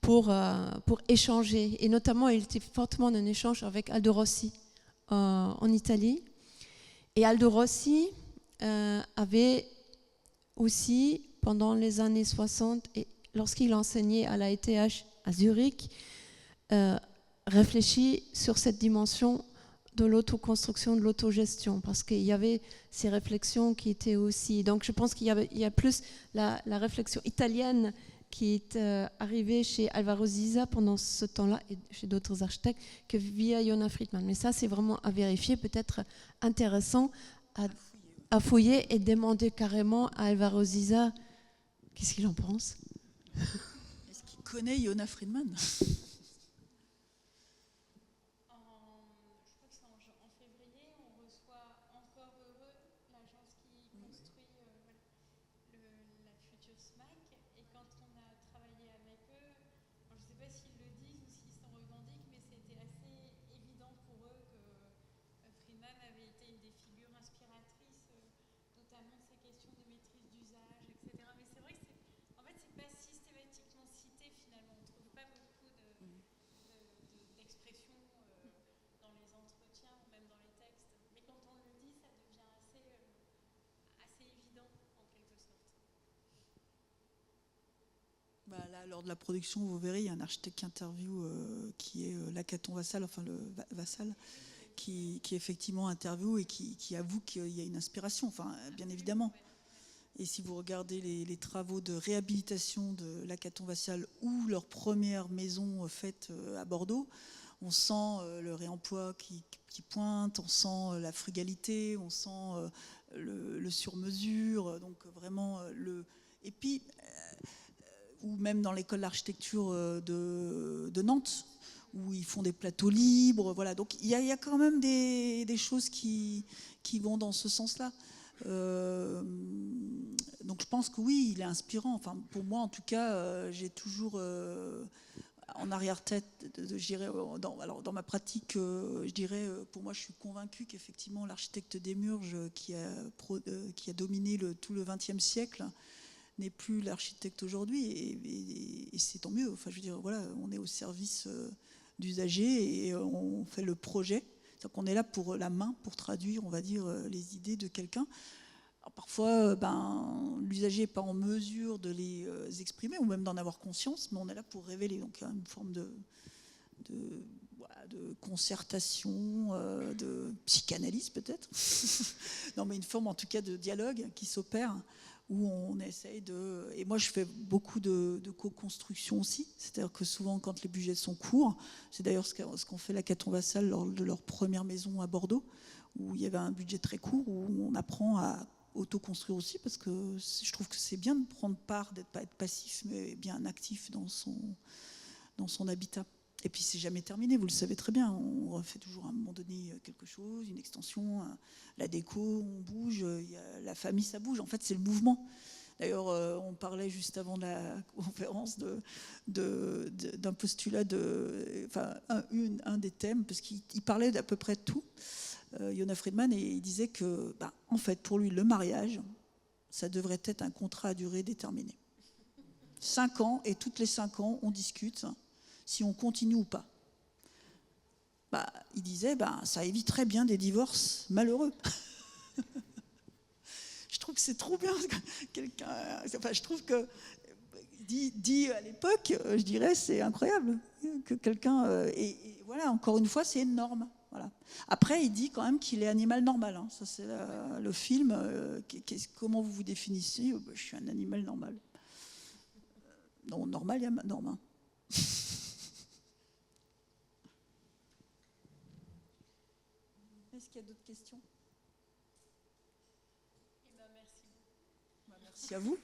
B: pour échanger. Et notamment, il était fortement en échange avec Aldo Rossi en Italie. Et Aldo Rossi avait aussi, pendant les années 60, et lorsqu'il enseignait à la ETH à Zurich, réfléchi sur cette dimension de l'autoconstruction, de l'autogestion, parce qu'il y avait ces réflexions qui étaient aussi... Donc je pense qu'il y a plus la réflexion italienne qui est arrivée chez Álvaro Siza pendant ce temps-là, et chez d'autres architectes, que via Yona Friedman. Mais ça, c'est vraiment à vérifier, peut-être intéressant à fouiller et demander carrément à Álvaro Siza qu'est-ce qu'il en pense.
C: Est-ce qu'il connaît Yona Friedman ? Lors de la production, vous verrez, il y a un architecte qui interview qui est Lacaton Vassal, enfin le Vassal, qui effectivement interview et qui avoue qu'il y a une inspiration, enfin bien évidemment. Et si vous regardez les travaux de réhabilitation de Lacaton Vassal ou leur première maison faite à Bordeaux, on sent le réemploi qui pointe, on sent la frugalité, on sent le sur-mesure, donc vraiment et puis ou même dans l'école d'architecture de Nantes, où ils font des plateaux libres, voilà. Donc il y a quand même des choses qui vont dans ce sens-là. Donc je pense que oui, il est inspirant. Enfin, pour moi, en tout cas, j'ai toujours en arrière-tête, je dirais, dans ma pratique, je dirais, pour moi, je suis convaincue qu'effectivement, l'architecte Démurge, qui a dominé tout le XXe siècle, n'est plus l'architecte aujourd'hui, et c'est tant mieux. Enfin, je veux dire, voilà, on est au service d'usagers et on fait le projet. C'est-à-dire qu'on est là pour la main, pour traduire, on va dire, les idées de quelqu'un. Alors, parfois, l'usager n'est pas en mesure de les exprimer ou même d'en avoir conscience, mais on est là pour révéler. Donc, il y a une forme de concertation, de psychanalyse peut-être. Non, mais une forme en tout cas de dialogue qui s'opère, où on essaye de... Et moi, je fais beaucoup de co-construction aussi. C'est-à-dire que souvent, quand les budgets sont courts, c'est d'ailleurs ce qu'ont fait Lacaton Vassal lors de leur première maison à Bordeaux, où il y avait un budget très court, où on apprend à auto-construire aussi, parce que je trouve que c'est bien de prendre part, pas être passif, mais bien actif dans son habitat. Et puis c'est jamais terminé, vous le savez très bien, on refait toujours à un moment donné quelque chose, une extension, la déco, on bouge, la famille ça bouge, en fait c'est le mouvement. D'ailleurs on parlait juste avant la conférence d'un postulat, un des thèmes, parce qu'il parlait d'à peu près de tout, Yona Friedman, et il disait que en fait pour lui le mariage, ça devrait être un contrat à durée déterminée. 5 ans, et toutes les 5 ans on discute si on continue ou pas. Il disait, ça éviterait bien des divorces malheureux. Je trouve que c'est trop bien. Quelqu'un, enfin, je trouve que, dit à l'époque, je dirais, c'est incroyable que quelqu'un... Et voilà, encore une fois, c'est une norme. Voilà. Après, il dit quand même qu'il est animal normal. Hein. Ça, c'est le film. Comment vous vous définissez ? Je suis un animal normal. Non, normal, il y a norme. Hein. Est-ce qu'il y a d'autres questions ?
A: Merci.
C: Merci à vous.